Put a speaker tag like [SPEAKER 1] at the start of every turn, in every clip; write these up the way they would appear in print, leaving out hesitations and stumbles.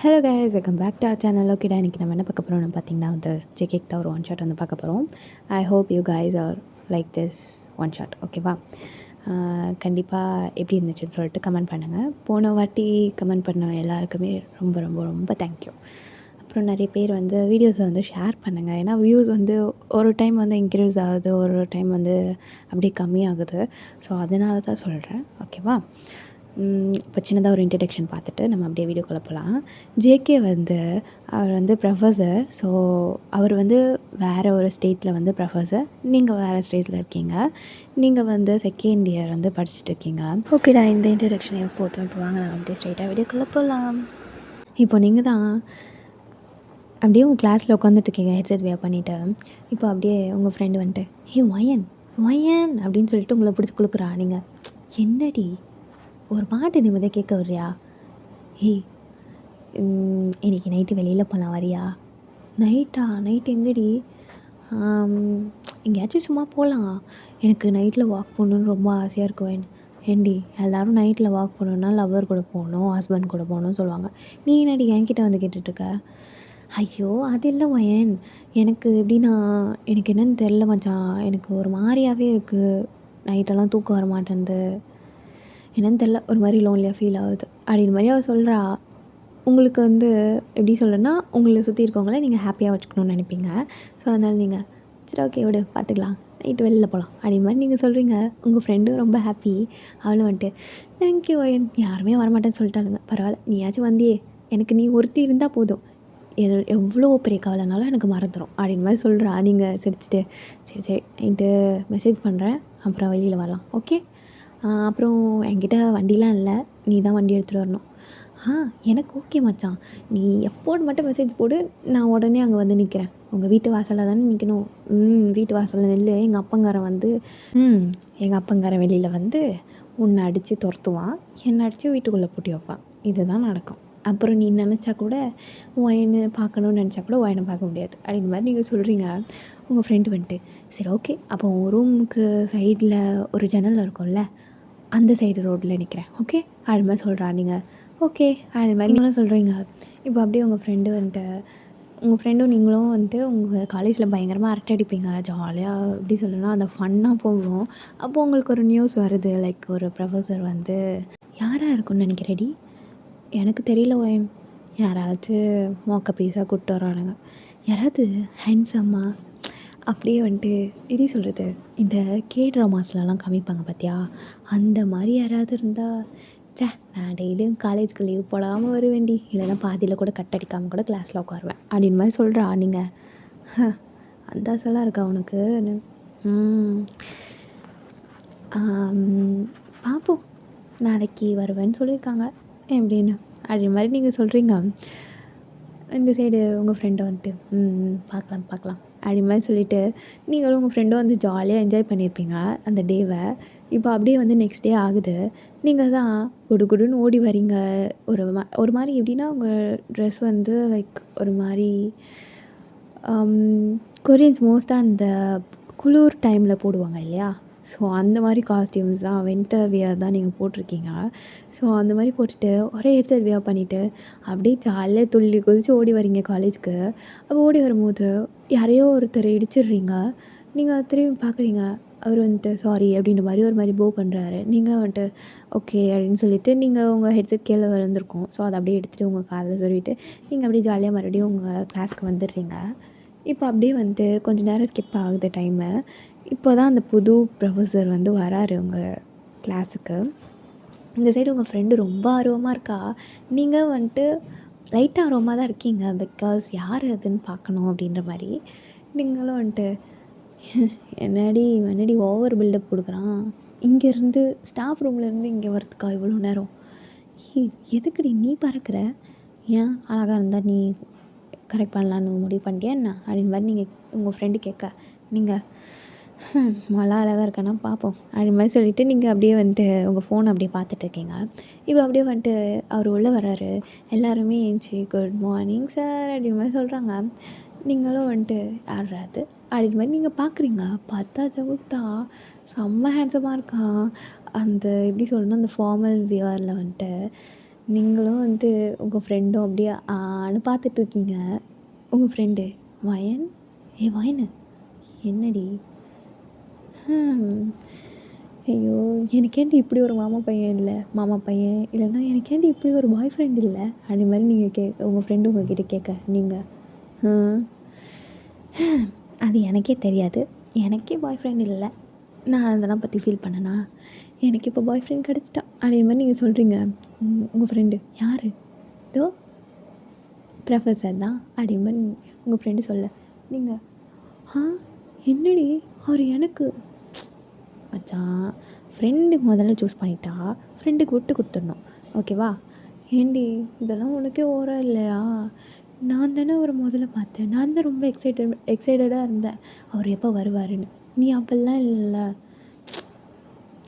[SPEAKER 1] Hello guys, welcome back to our channel. ஓகேடா, இன்றைக்கி நம்ம என்ன பார்க்க போகிறோம்னு பார்த்தீங்கன்னா ஜேகேக்கு தான் ஒரு ஒன் ஷாட் வந்து பார்க்க போகிறோம். I hope you guys are like this one shot. ஓகேவா? கண்டிப்பாக எப்படி இருந்துச்சுன்னு சொல்லிட்டு கமெண்ட் பண்ணுங்கள். போன வாட்டி கமெண்ட் பண்ண எல்லாருக்குமே ரொம்ப ரொம்ப ரொம்ப தேங்க்யூ. அப்புறம் நிறைய பேர் வந்து வீடியோஸை வந்து ஷேர் பண்ணுங்கள். ஏன்னா வியூஸ் வந்து ஒரு டைம் வந்து இன்க்ரீஸ் ஆகுது, ஒரு டைம் வந்து அப்படியே கம்மியாகுது. ஸோ அதனால தான் சொல்கிறேன். ஓகேவா? இப்போ சின்னதாக ஒரு இன்ட்ரடக்ஷன் பார்த்துட்டு நம்ம அப்படியே வீடியோக்குள்ளே போகலாம். ஜேகே வந்து அவர் வந்து ப்ரொஃபஸர். ஸோ அவர் வந்து வேறு ஒரு ஸ்டேட்டில் வந்து ப்ரொஃபஸர், நீங்கள் வேறு ஸ்டேட்டில் இருக்கீங்க. நீங்கள் வந்து செகண்ட் இயர் வந்து படிச்சுட்டு இருக்கீங்க. ஓகேடா, இந்த இன்ட்ரடக்ஷன் போதும். இப்போ வாங்க நம்ம அப்படியே ஸ்ட்ரைட்டாக வீடியோக்குள்ளே போகலாம். இப்போ நீங்கள் தான் அப்படியே உங்கள் கிளாஸில் உட்காந்துட்ருக்கீங்க ஹெட்செட் வேர் பண்ணிவிட்டு. இப்போ அப்படியே உங்கள் ஃப்ரெண்டு வந்துட்டு ஹே ஒயன் ஒயன் அப்படின்னு சொல்லிட்டு உங்களை பிடிச்சி குளுக்குறா. நீங்கள் என்னடி ஒரு பாட்டு நிம்மதியாக கேட்க வர்றியா? ஏய், இன்றைக்கி நைட்டு வெளியில் போகலாம் வரியா? நைட்டா? நைட் எங்கடி? எங்கேயாச்சும் சும்மா போகலாம். எனக்கு நைட்டில் வாக் போகணுன்னு ரொம்ப ஆசையாக இருக்கும். ஏண்டி, எல்லோரும் நைட்டில் வாக் போகணுன்னா லவ்வர் கூட போகணும், ஹஸ்பண்ட் கூட போகணுன்னு சொல்லுவாங்க. நீ என்னடி என்கிட்ட வந்து கேட்டுட்ருக்க? ஐயோ, அது இல்லை ஒயன். எனக்கு எப்படின்னா, எனக்கு என்னென்னு தெரில மச்சான். எனக்கு ஒரு மாதிரியாகவே இருக்குது. நைட்டெல்லாம் தூக்கம் வர மாட்டேன்து. என்னன்னு தெரில, ஒரு மாதிரி லோன்லியாக ஃபீல் ஆகுது அப்படின்ற மாதிரி அவள் சொல்கிறா. உங்களுக்கு வந்து எப்படி சொல்கிறேன்னா, உங்களை சுற்றி இருக்கவங்கள நீங்கள் ஹாப்பியாக வச்சுக்கணுன்னு நினைப்பீங்க. ஸோ அதனால் நீங்கள் சரி ஓகே விடு பார்த்துக்கலாம், நைட்டு வெளியில் போகலாம் அப்படின்ற மாதிரி நீங்கள் சொல்கிறீங்க. உங்கள் ஃப்ரெண்டும் ரொம்ப ஹாப்பி. அவளும் வந்துட்டு தேங்க்யூ ஒயன், யாருமே வரமாட்டேன்னு சொல்லிட்டாளுங்க, பரவாயில்ல நீயாச்சும் வந்தியே, எனக்கு நீ ஒருத்தி இருந்தால் போதும், எவ்வளோ பெரிய கவலைனாலும் எனக்கு மறந்துடும் அப்படின்ற மாதிரி சொல்கிறா. நீங்கள் சிரிச்சிட்டு சரி சரி நைட்டு மெசேஜ் பண்ணுறேன், அப்புறம் வெளியில் வரலாம், ஓகே? அப்புறம் என்கிட்ட வண்டிலாம் இல்லை, நீ தான் வண்டி எடுத்துகிட்டு வரணும். எனக்கு ஓகே மச்சான், நீ எப்போன்னு மட்டும் மெசேஜ் போடு, நான் உடனே அங்கே வந்து நிற்கிறேன். உங்கள் வீட்டு வாசலில் தானே நிற்கணும்? வீட்டு வாசலில் நில்லு. எங்கள் அப்பங்காரன் வந்து எங்கள் அப்பங்காரன் வெளியில் வந்து உன்னை அடித்து துரத்துவான், என்னை அடித்து வீட்டுக்குள்ளே பூட்டி வைப்பான். இதுதான் நடக்கும். அப்புறம் நீ நினச்சா கூட ஒயனை பார்க்கணுன்னு நினச்சா கூட ஒயனை பார்க்க முடியாது அப்படின்ற மாதிரி நீங்கள் சொல்கிறீங்க. உங்கள் ஃப்ரெண்டு வந்துட்டு சரி ஓகே, அப்போ உன் ரூமுக்கு சைடில் ஒரு ஜன்னல் இருக்கும்ல, அந்த சைடு ரோட்டில் நிற்கிறேன், ஓகே அது மாதிரி சொல்கிறா. நீங்கள் ஓகே அது மாதிரி நீங்களும் சொல்கிறீங்க. இப்போ அப்படியே உங்கள் ஃப்ரெண்டு வந்துட்டு, உங்கள் ஃப்ரெண்டும் நீங்களும் வந்துட்டு உங்கள் காலேஜில் பயங்கரமாக அரட்டை அடிப்பீங்க, ஜாலியாக எப்படி சொல்லணும்னா அந்த ஃபன்னாக போகும். அப்போது உங்களுக்கு ஒரு நியூஸ் வருது, லைக் ஒரு ப்ரொஃபஸர் வந்து யாராக இருக்குன்னு நினைக்கிறேடி? எனக்கு தெரியல ஒயன், யாராச்சும் மொக்க பீஸாக கூப்பிட்டு வரானுங்க, யாராவது ஹேண்ட்ஸம்மாக அப்படியே வந்துட்டு எப்படி சொல்கிறது, இந்த கே ட்ராமாஸ்லலாம் காமிப்பாங்க பார்த்தியா, அந்த மாதிரி யாராவது இருந்தால் நான் டெய்லியும் காலேஜுக்கு லீவ் போடாமல் வருவேண்டி, இல்லைன்னா பாதியில் கூட கட் அடிக்காமல் கூட கிளாஸில் உட்காருவேன் அப்படின்னு மாதிரி சொல்கிறா. நீங்கள் அந்த ஆசைலாம் இருக்கா உனக்கு? பார்ப்போம், நாளைக்கு வருவேன்னு சொல்லியிருக்காங்க எப்படின்னு அப்படின்ற மாதிரி நீங்கள் சொல்கிறீங்க. இந்த சைடு உங்கள் ஃப்ரெண்டை வந்துட்டு பார்க்கலாம் பார்க்கலாம் அப்படி மாதிரி சொல்லிவிட்டு நீங்களும் உங்கள் ஃப்ரெண்டும் வந்து ஜாலியாக என்ஜாய் பண்ணியிருப்பீங்க அந்த டேவை. இப்போ அப்படியே வந்து நெக்ஸ்ட் டே ஆகுது, நீங்கள் தான் குடுகுடுன்னு ஓடி வரீங்க. ஒரு மாதிரி எப்படின்னா, உங்கள் ட்ரெஸ் வந்து லைக் ஒரு மாதிரி கொரியன்ஸ் மோஸ்ட்டாக அந்த குளிர் டைமில் போடுவாங்க இல்லையா, ஸோ அந்த மாதிரி காஸ்டியூம்ஸ் தான், வின்டர் வியர் தான் நீங்கள் போட்டிருக்கீங்க. ஸோ அந்த மாதிரி போட்டுட்டு ஒரே ஹெட்செட் வியர் பண்ணிவிட்டு அப்படியே ஜாலியாக துள்ளி குதித்து ஓடி வரீங்க காலேஜுக்கு. அப்போ ஓடி வரும்போது யாரையோ ஒருத்தர் இடிச்சிடுறீங்க. நீங்கள் திரும்பி பார்க்குறீங்க, அவர் வந்துட்டு சாரி அப்படின்ற மாதிரி ஒரு மாதிரி போ பண்ணுறாரு. நீங்கள் வந்துட்டு ஓகே அப்படின்னு சொல்லிவிட்டு நீங்கள் உங்கள் ஹெட்செட் கீழே விழுந்திருக்கும், ஸோ அதை அப்படியே எடுத்துகிட்டு உங்கள் காலில் சொல்லிவிட்டு நீங்கள் அப்படியே ஜாலியாக மறுபடியும் உங்கள் கிளாஸ்க்கு வந்துடுறீங்க. இப்போ அப்படியே வந்து கொஞ்சம் நேரம் ஸ்கிப் ஆகுது டைமு. இப்போ தான் அந்த புது ப்ரொஃபஸர் வந்து வராரு உங்கள் கிளாஸுக்கு. இந்த சைடு உங்கள் ஃப்ரெண்டு ரொம்ப ஆர்வமாக இருக்கா, நீங்கள் வந்துட்டு லைட்டாக ஆர்வமாக தான் இருக்கீங்க, பிகாஸ் யார் அதுன்னு பார்க்கணும் அப்படின்ற மாதிரி. நீங்களும் வந்துட்டு என்னடி ஓவர் பில்டப் கொடுக்குறான், இங்கேருந்து ஸ்டாஃப் ரூம்லேருந்து இங்கே வரதுக்கா இவ்வளோ நேரம், எதுக்குடி நீ பறக்கிற, ஏன் அழகாக இருந்தால் நீ கரெக்ட் பண்ணலான்னு முடிவு பண்ணிட்டியா என்ன அப்படின்ற மாதிரி நீங்கள் உங்கள் ஃப்ரெண்டு கேட்க, நீங்கள் மழை அழகாக இருக்கானா பார்ப்போம் அப்படி மாதிரி சொல்லிவிட்டு நீங்கள் அப்படியே வந்துட்டு உங்கள் ஃபோனை அப்படியே பார்த்துட்ருக்கீங்க. இப்போ அப்படியே வந்துட்டு அவர் உள்ளே வர்றாரு, எல்லாருமே ஏஞ்சி குட் மார்னிங் சார் அப்படின்ற மாதிரி சொல்கிறாங்க. நீங்களும் வந்துட்டு யாராது அப்படின்ற மாதிரி நீங்கள் பார்க்குறீங்க. பார்த்தா ஜவுத்தா செம்ம ஹேண்ட்ஸமாக இருக்கான். அந்த எப்படி சொல்லணும்னா அந்த ஃபார்மல் வியரில் வந்துட்டு நீங்களும் வந்து உங்கள் ஃப்ரெண்டும் அப்படியே ஆன்னு பார்த்துட்ருக்கீங்க. உங்கள் ஃப்ரெண்டு வயன் வயனு என்னடி? ஹம். ஐயோ! எனக்கேன்டி இப்படி ஒரு மாமா பையன் இல்லைன்னா எனக்கேன்டி இப்படி ஒரு பாய் ஃப்ரெண்ட் இல்லை அப்படி மாதிரி நீங்கள் உங்கள் ஃப்ரெண்டு உங்ககிட்ட கேட்க நீங்கள் அது எனக்கே தெரியாது. எனக்கே பாய் ஃப்ரெண்ட் இல்லை. நான் அதெல்லாம் பற்றி ஃபீல் பண்ணேனா? எனக்கு இப்போ பாய் ஃப்ரெண்ட் கிடச்சிட்டா அப்படின்ற மாதிரி நீங்கள் சொல்கிறீங்க. உங்கள் ஃப்ரெண்டு யார்? இதோ ப்ரொஃபஸர் தான் அப்படின்ற மாதிரி உங்கள் ஃப்ரெண்டு சொல்ல நீங்கள் என்னடி அவர் எனக்கு மச்சான் ஃப்ரெண்டு முதல்ல சூஸ் பண்ணிட்டா ஃப்ரெண்டுக்கு விட்டு கொடுத்துடணும். ஓகேவா? ஏண்டி இதெல்லாம் உனக்கே ஓரம் இல்லையா? நான் தானே அவரை முதல்ல பார்த்தேன். நான் தான் ரொம்ப எக்ஸைட்டடாக இருந்தேன் அவர் எப்போ வருவாருன்னு. நீ அப்போல்லாம் இல்லைல்ல.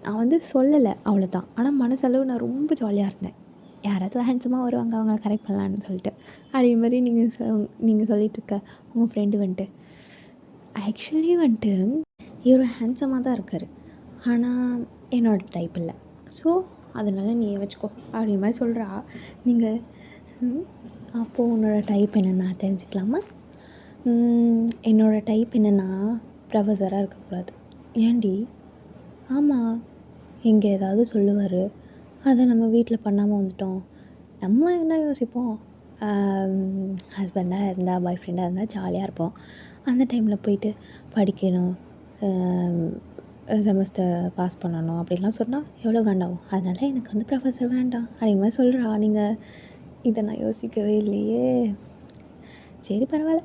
[SPEAKER 1] நான் வந்து சொல்லலை அவ்வளோதான். ஆனால் மனசளவு நான் ரொம்ப ஜாலியாக இருந்தேன். யாராவது ஹேண்ட்ஸமாக வருவாங்க அவங்கள கரெக்ட் பண்ணலான்னு சொல்லிட்டு அதே மாதிரி நீங்கள் சொல்லிகிட்ருக்க உங்கள் ஃப்ரெண்டு வந்துட்டு ஆக்சுவலி வந்துட்டு இவர் ஹேண்ட்ஸமாக தான் இருக்கார். ஆனால் என்னோடய டைப் இல்லை. ஸோ அதனால் நீ வச்சுக்கோ அப்படின்ற மாதிரி சொல்கிறா. நீங்கள் அப்போது உன்னோடய டைப் என்னென்னா தெரிஞ்சுக்கலாமா? என்னோடய டைப் என்னென்னா ப்ரொஃபஸராக இருக்கக்கூடாது. ஏன்டி? ஆமாம், எங்கே ஏதாவது சொல்லுவார், அதை நம்ம வீட்டில் பண்ணாமல் வந்துட்டோம். நம்ம என்ன யோசிப்போம்? ஹஸ்பண்டாக இருந்தால் பாய் ஃப்ரெண்டாக இருந்தால் ஜாலியாக இருப்போம். அந்த டைமில் போயிட்டு படிக்கணும், செமஸ்டர் பாஸ் பண்ணணும் அப்படின்லாம் சொன்னால் எவ்வளோ காண்டாகும். அதனால் எனக்கு வந்து ப்ரொஃபஸர் வேண்டாம் அப்படிங்கிற மாதிரி சொல்கிறா. நீங்கள் இதை நான் யோசிக்கவே இல்லையே. சரி பரவாயில்ல,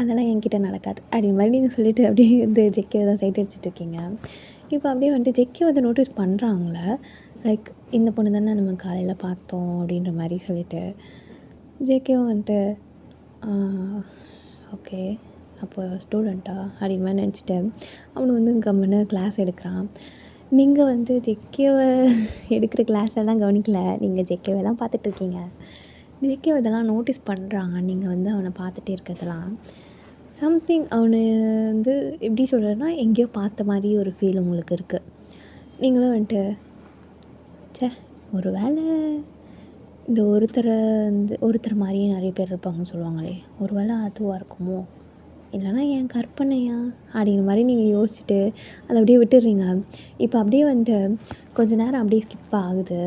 [SPEAKER 1] அதெல்லாம் என்கிட்ட நடக்காது அப்படிங்கிற மாதிரி நீங்கள் சொல்லிவிட்டு அப்படியே வந்து ஜெக்கியை தான் சைட் அடிச்சிட்ருக்கீங்க. இப்போ அப்படியே வந்துட்டு ஜெக்கி வந்து நோட்டீஸ் பண்ணுறாங்களே, லைக் இந்த பொண்ணு தானே நம்ம காலையில் பார்த்தோம் அப்படின்ற மாதிரி சொல்லிவிட்டு ஜேகேவும் வந்துட்டு ஓகே அப்போ ஸ்டூடெண்ட்டா அப்படின்ற மாதிரி நினச்சிட்டு அவனு வந்து கம்முன்னு கிளாஸ் எடுக்கிறான். நீங்கள் வந்து ஜெக்கேவை எடுக்கிற கிளாஸ் எல்லாம் கவனிக்கல, நீங்கள் ஜெக்கேவை தான் பார்த்துட்ருக்கீங்க. ஜெக்கேவை இதெல்லாம் நோட்டீஸ் பண்ணுறாங்க. நீங்கள் வந்து அவனை பார்த்துட்டே இருக்கிறதெல்லாம் சம்திங் அவனை வந்து எப்படி சொல்கிறேன்னா எங்கேயோ பார்த்த மாதிரி ஒரு ஃபீல் உங்களுக்கு இருக்குது. நீங்களும் வந்துட்டு ஒரு வேளை இந்த ஒருத்தர் மாதிரியே நிறைய பேர் இருப்பாங்கன்னு சொல்லுவாங்களே, ஒரு வேளை அதுவாக இருக்குமோ, இல்லைனா என் கற்பனையா அப்படிங்கிற மாதிரி நீங்கள் யோசிச்சுட்டு அதை அப்படியே விட்டுடுறீங்க. இப்போ அப்படியே வந்துட்டு கொஞ்ச நேரம் அப்படியே ஸ்கிப் ஆகுது.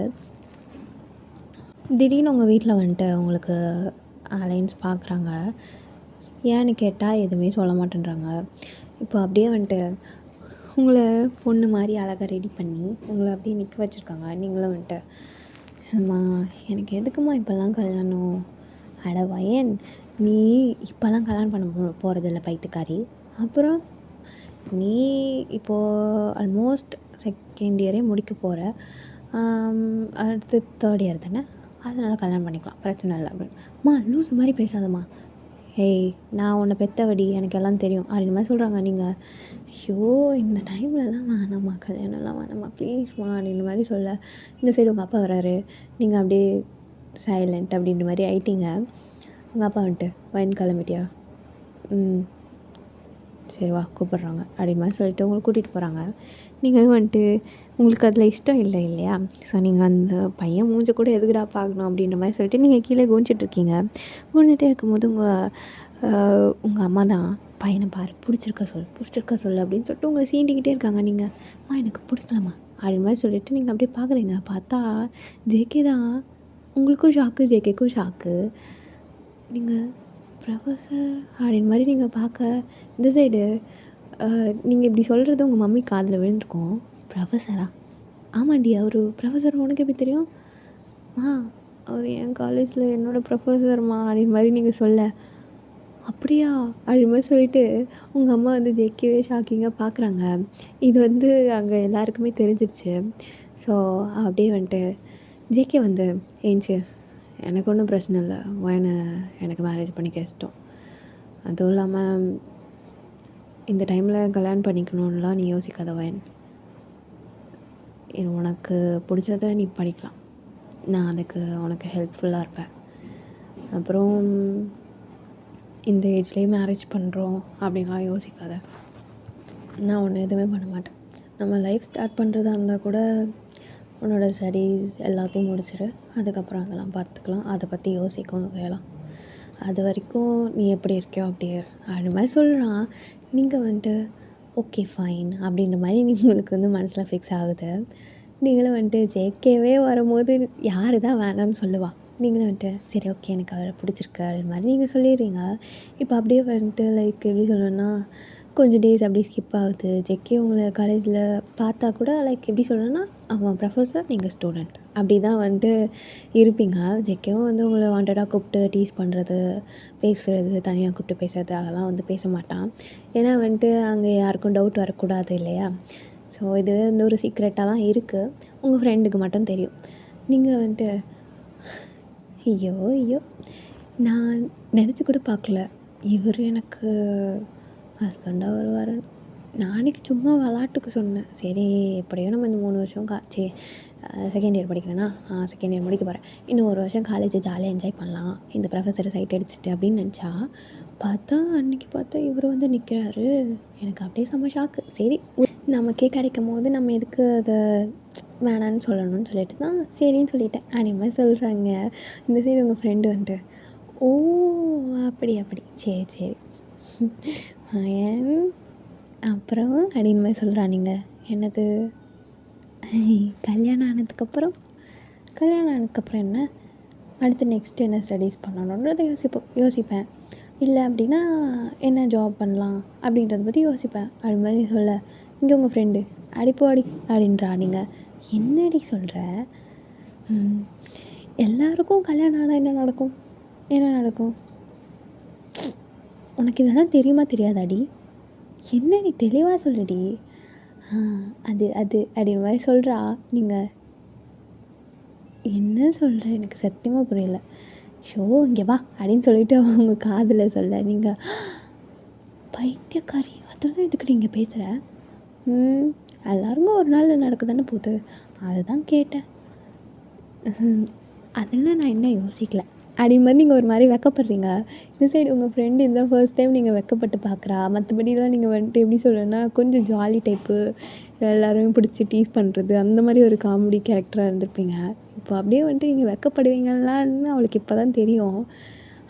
[SPEAKER 1] திடீர்னு உங்கள் வீட்டில் வந்துட்டு உங்களுக்கு அலைன்ஸ் பார்க்குறாங்க. ஏன்னு கேட்டால் எதுவுமே சொல்ல மாட்டேன்றாங்க. இப்போ அப்படியே வந்துட்டு உங்களை பொண்ணு மாதிரி அழகாக ரெடி பண்ணி உங்களை அப்படியே நிற்க வச்சுருக்காங்க. நீங்களும் வந்துட்டு அம்மா எனக்கு எதுக்குமா இப்போல்லாம் கல்யாணம்? அட வயன், நீ இப்போல்லாம் கல்யாணம் பண்ண போகிறதில்ல பைத்தியக்காரி. அப்புறம் நீ இப்போது ஆல்மோஸ்ட் செகண்ட் இயரே முடிக்க போகிற, அடுத்து தேர்ட் இயர் தானே, அதனால் கல்யாணம் பண்ணிக்கலாம், பிரச்சனை இல்லை அப்படின்னு. அம்மா லூஸ் மாதிரி பேசாதம்மா. ஏய் நான் உன்னை பெற்றவடி, எனக்கு எல்லாம் தெரியும் அப்படின்ற மாதிரி சொல்கிறாங்க. நீங்கள் ஐயோ இந்த டைம்லலாம் வேணாம்மா, கல்யாணம்லாம் வேணாம்மா ப்ளீஸ்மா அப்படின்ற மாதிரி சொல்ல, இந்த சைடு உங்கள் அப்பா வராரு. நீங்கள் அப்படியே சைலண்ட் அப்படின்ற மாதிரி ஆயிட்டீங்க. உங்கள் அப்பா வந்துட்டு வயன் கிளம்பிட்டியா? சரி வா கூப்பிட்றாங்க அப்படின்ற மாதிரி சொல்லிட்டு உங்களை கூட்டிகிட்டு போகிறாங்க. நீங்கள் வந்துட்டு உங்களுக்கு அதில் இஷ்டம் இல்லை இல்லையா? ஸோ நீங்கள் அந்த பையன் மூஞ்ச கூட எதுக்குடா பார்க்கணும் அப்படின்ற மாதிரி சொல்லிட்டு நீங்கள் கீழே குனிச்சிட்ருக்கீங்க. குனிஞ்சிட்டே இருக்கும்போது உங்கள் அம்மா தான் பையனை பாரு, பிடிச்சிருக்கா சொல்லு அப்படின்னு சொல்லிட்டு உங்களை சீண்டிக்கிட்டே இருக்காங்க. நீங்கள் அம்மா எனக்கு பிடிக்கலம்மா அப்படின்ற மாதிரி சொல்லிவிட்டு நீங்கள் அப்படியே பார்க்குறீங்க. பார்த்தா ஜேகே தான். உங்களுக்கும் ஷாக்கு, ஜேகேக்கும் ஷாக்கு. நீங்கள் ப்ரொஃபஸர் அப்படின்ற மாதிரி நீங்கள் பார்க்க இந்த சைடு நீங்கள் இப்படி சொல்கிறது உங்கள் மம்மி காதில் விழுந்திருக்கும். ப்ரொஃபஸரா? ஆமாண்டி, அவர் ப்ரொஃபஸர். உனக்கு எப்படி தெரியும்? அவர் என் காலேஜில் என்னோடய ப்ரொஃபஸர்மா அப்படின்ற மாதிரி நீங்கள் சொல்ல, அப்படியா அப்படின்ற மாதிரி சொல்லிவிட்டு உங்கள் அம்மா வந்து ஜேகேவே ஷாக்கிங்காக பார்க்குறாங்க. இது வந்து அங்கே எல்லாருக்குமே தெரிஞ்சிருச்சு. ஸோ அப்படியே வந்துட்டு ஜேகே வந்து ஏஞ்சி எனக்கு ஒன்றும் பிரச்சனை இல்லை, வயனை எனக்கு மேரேஜ் பண்ணிக்க இஷ்டம். அதுவும் இல்லாமல் இந்த டைமில் கல்யாணம் பண்ணிக்கணும்லாம் நீ யோசிக்காத வயன். உனக்கு பிடிச்சத நீ படிக்கலாம், நான் அதுக்கு உனக்கு ஹெல்ப்ஃபுல்லாக இருப்பேன். அப்புறம் இந்த ஏஜ்லேயே மேரேஜ் பண்ணுறோம் அப்படின்லாம் யோசிக்காத. நான் ஒன்று எதுவுமே பண்ண மாட்டேன். நம்ம லைஃப் ஸ்டார்ட் பண்ணுறதா இருந்தால் கூட உன்னோட ஸ்டடீஸ் எல்லாத்தையும் முடிச்சிடு. அதுக்கப்புறம் அதெல்லாம் பார்த்துக்கலாம். அதை பற்றி யோசிக்கவும் செய்யலாம். அது வரைக்கும் நீ எப்படி இருக்கியோ அப்படி இரு." அது மாதிரி சொல்கிறான். நீங்கள் வந்துட்டு ஓகே ஃபைன் அப்படின்ற மாதிரி உங்களுக்கு வந்து மனசில் ஃபிக்ஸ் ஆகுது. நீங்களும் வந்துட்டு ஜேகேவே வரும்போது யார் தான் வேணான்னு சொல்லுவா? நீங்களும் வந்துட்டு சரி ஓகே எனக்கு அவரை பிடிச்சிருக்கு அப்படின்ற மாதிரி நீங்கள் சொல்லிடுறீங்க. இப்போ அப்படியே வந்துட்டு லைக் எப்படி சொல்லணும்னா கொஞ்சம் டேஸ் அப்படியே ஸ்கிப் ஆகுது. ஜேகே உங்களை காலேஜில் பார்த்தா கூட லைக் எப்படி சொல்லணும்னா அவன் ப்ரொஃபஸர், நீங்கள் ஸ்டூடெண்ட் அப்படி தான் வந்துட்டு இருப்பீங்க. ஜேகேவும் வந்து உங்களை வாண்டடாக கூப்பிட்டு டீஸ் பண்ணுறது, பேசுகிறது, தனியாக கூப்பிட்டு பேசுறது அதெல்லாம் வந்து பேச மாட்டான். ஏன்னா வந்துட்டு அங்கே யாருக்கும் டவுட் வரக்கூடாது இல்லையா? ஸோ இது வந்து ஒரு சீக்ரெட்டாக தான் இருக்குது. உங்கள் ஃப்ரெண்டுக்கு மட்டும் தெரியும். நீங்கள் வந்துட்டு ஐயோ ஐயோ நான் நினச்சி கூட பார்க்கல இவர் எனக்கு ஹஸ்பண்டாக வருவார். நான் அன்றைக்கி சும்மா விளாட்டுக்கு சொன்னேன். சரி எப்படியோ நம்ம இந்த 3 வருஷம் செகண்ட் இயர் படிக்கிறேன்னா செகண்ட் இயர் முடிக்க போகிறேன். இன்னும் 1 வருஷம் காலேஜை ஜாலியாக என்ஜாய் பண்ணலாம் இந்த ப்ரொஃபஸரை சைட் அடிச்சுட்டு அப்படின்னு நினச்சா, அன்றைக்கி பார்த்தா இவர் வந்து நிற்கிறாரு. எனக்கு அப்படியே செம்ம ஷாக்கு. சரி நமக்கே கிடைக்கும் போது நம்ம எதுக்கு அதை வேணான்னு சொல்லணும்னு சொல்லிட்டு தான் சரின்னு சொல்லிட்டேன். அப்படின்ற மாதிரி சொல்கிறாங்க. இந்த சைடு உங்கள் ஃப்ரெண்டு வந்துட்டு ஓ அப்படி சரி சரி ஏன் அப்புறம் அப்படின்னு மாதிரி சொல்கிறானுங்க. என்னது கல்யாணம் ஆனதுக்கப்புறம் என்ன அடுத்து நெக்ஸ்ட்டு என்ன ஸ்டடீஸ் பண்ணணுன்றதை யோசிப்பேன். இல்லை அப்படின்னா என்ன ஜாப் பண்ணலாம் அப்படின்றத பற்றி யோசிப்பேன். அது மாதிரி சொல்ல இங்கே உங்கள் ஃப்ரெண்டு அடிப்போடி அப்படின்றானுங்க. என்னடி சொல்கிற? எல்லாருக்கும் கல்யாணம் ஆனால் என்ன நடக்கும்? உனக்கு இதெல்லாம் தெரியுமா தெரியாதாடி? என்னடி தெளிவாக சொல்லுடி. அது அப்படின்ற மாதிரி சொல்கிறா. நீங்கள் என்ன சொல்கிற எனக்கு சத்தியமாக புரியல. ஷோ இங்கே வா அப்படின்னு சொல்லிட்டு அவங்க காதில் சொல்ல நீங்கள் பைத்தியக்காரி அதெல்லாம் இதுக்கு நீங்கள் பேசுகிற? எல்லாருமே ஒரு நாள் நடக்க தானே போகுது, அதுதான் கேட்டேன். அதெல்லாம் நான் இன்னும் யோசிக்கல அப்படின்னு மாதிரி நீங்கள் ஒரு மாதிரி வெக்கப்படுறீங்க. இந்த சைடு உங்கள் ஃப்ரெண்டு இதுதான் ஃபர்ஸ்ட் டைம் நீங்கள் வெக்கப்பட்டு பார்க்குறா. மற்றபடிலாம் நீங்கள் வந்துட்டு எப்படி சொல்கிறேன்னா கொஞ்சம் ஜாலி டைப்பு, எல்லோரும் பிடிச்சி டீஸ் பண்ணுறது அந்த மாதிரி ஒரு காமெடி கேரக்டராக இருந்திருப்பீங்க. இப்போ அப்படியே வந்துட்டு நீங்கள் வெக்கப்படுவீங்களான்னு அவளுக்கு இப்போ தான் தெரியும்.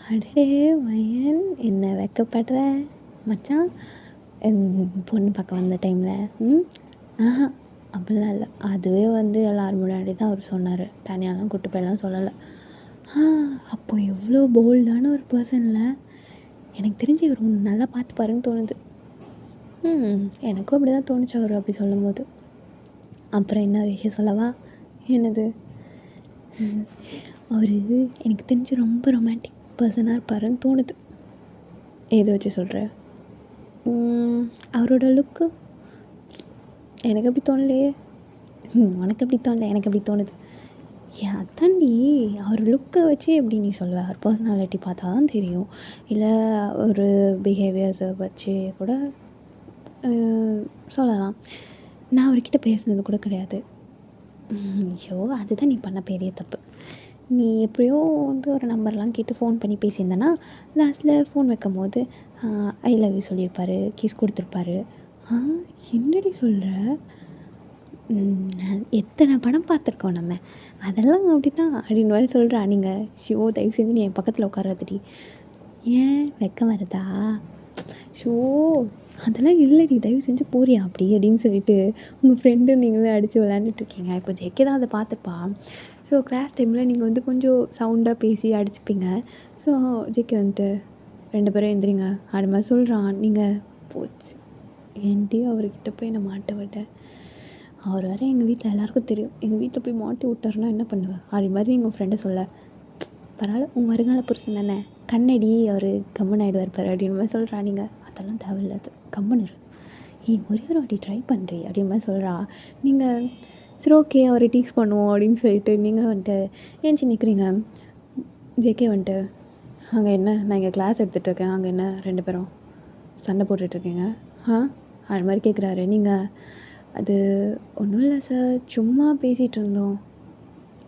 [SPEAKER 1] அடடே மயன் என்ன வெக்கப்படுற மச்சான் பொண்ணு பார்க்க வந்த டைமில் அப்படிலாம் இல்லை. அதுவே வந்து எல்லோரும் முன்னாடி தான் அவர் சொன்னார். தனியாக தான் கூட்டு போயெல்லாம் சொல்லலை. அப்போ எவ்வளோ போல்டான ஒரு பர்சனில் எனக்கு தெரிஞ்சு இவர் ஒன்று நல்லா பார்த்து பாருன்னு தோணுது. எனக்கும் அப்படி தான் தோணுச்சு அவர் அப்படி சொல்லும் போது. அப்புறம் என்ன விஷயம் சொல்லவா? என்னது அவர் எனக்கு தெரிஞ்சு ரொம்ப ரொமான்டிக் பர்சனாக இருப்பாருன்னு தோணுது. எதை வச்சு சொல்கிற? அவரோட லுக்கு எனக்கு அப்படி தோணலையே. உனக்கு அப்படி தோணல, எனக்கு அப்படி தோணுது. ஏன் அதாண்டி அவர் லுக்கை வச்சு எப்படி நீ சொல்லுவ? அவர் பர்சனாலிட்டி பார்த்தா தான் தெரியும். இல்லை ஒரு பிஹேவியர்ஸை வச்சு கூட சொல்லலாம். நான் அவர்கிட்ட பேசுனது கூட கிடையாது. ஐயோ அதுதான் நீ பண்ண பெரிய தப்பு. நீ எப்படியோ வந்து ஒரு நம்பர்லாம் கேட்டு ஃபோன் பண்ணி பேசியிருந்தேன்னா லாஸ்ட்டில் ஃபோன் வைக்கும் போது ஐ லவ் யூ சொல்லியிருப்பாரு, கிஸ் கொடுத்துருப்பாரு. என்னடி சொல்கிற? எத்தனை படம் பார்த்துருக்கோம் நம்ம, அதெல்லாம் அப்படி தான் அப்படின்னு மாதிரி சொல்கிறா. நீங்கள் ஷோ தயவு செஞ்சு நீ என் பக்கத்தில் உட்காராதடி. ஏன் வெக்கம் வருதா? ஷோ அதெல்லாம் இல்லைடி தயவு செஞ்சு போறியா அப்படி அப்படின்னு சொல்லிட்டு உங்கள் ஃப்ரெண்டு நீங்களும் அடித்து விளையாண்டுட்ருக்கீங்க. இப்போ ஜெகே தான் அதை பார்த்துப்பா. ஸோ கிளாஸ் டைமில் நீங்கள் வந்து கொஞ்சம் சவுண்டாக பேசி அடிச்சுப்பீங்க. ஸோ ஜெகே வந்துட்டு 2 பேரும் எந்திரிங்க அது மாதிரி சொல்கிறான். நீங்கள் போச்சு ஏன்டி அவர்கிட்ட போய் நான் மாட்ட விட்டேன். அவர் வேறு எங்கள் வீட்டில் எல்லாேருக்கும் தெரியும். எங்கள் வீட்டில் போய் மாட்டி விட்டாருன்னா என்ன பண்ணுவேன் அது மாதிரி எங்கள் ஃப்ரெண்டை சொல்ல. பரவாயில்ல உங்கள் வருங்கால புருஷன் தானே கண்ணடி அவர் கம்மன் ஆகிடுவார் பாரு அப்படின்னு மாதிரி சொல்கிறா. நீங்கள் அதெல்லாம் தேவையில்லாது கம்மன் இரு, ஒரே ஒரு வாட்டி ட்ரை பண்ணுறி அப்படின்னு மாதிரி சொல்கிறா. நீங்கள் சரி ஓகே அவரை டீஸ் பண்ணுவோம் அப்படின்னு சொல்லிட்டு நீங்கள் வந்துட்டு ஏன்ச்சி நிற்கிறீங்க. ஜேகே வந்துட்டு அங்கே என்ன நான் இங்கே கிளாஸ் எடுத்துகிட்ருக்கேன், அங்கே என்ன 2 பேரும் சண்டை போட்டுட்ருக்கீங்க அது மாதிரி கேட்குறாரு. நீங்கள் அது ஒன்றும் இல்லை சார் சும்மா பேசிகிட்டு இருந்தோம்.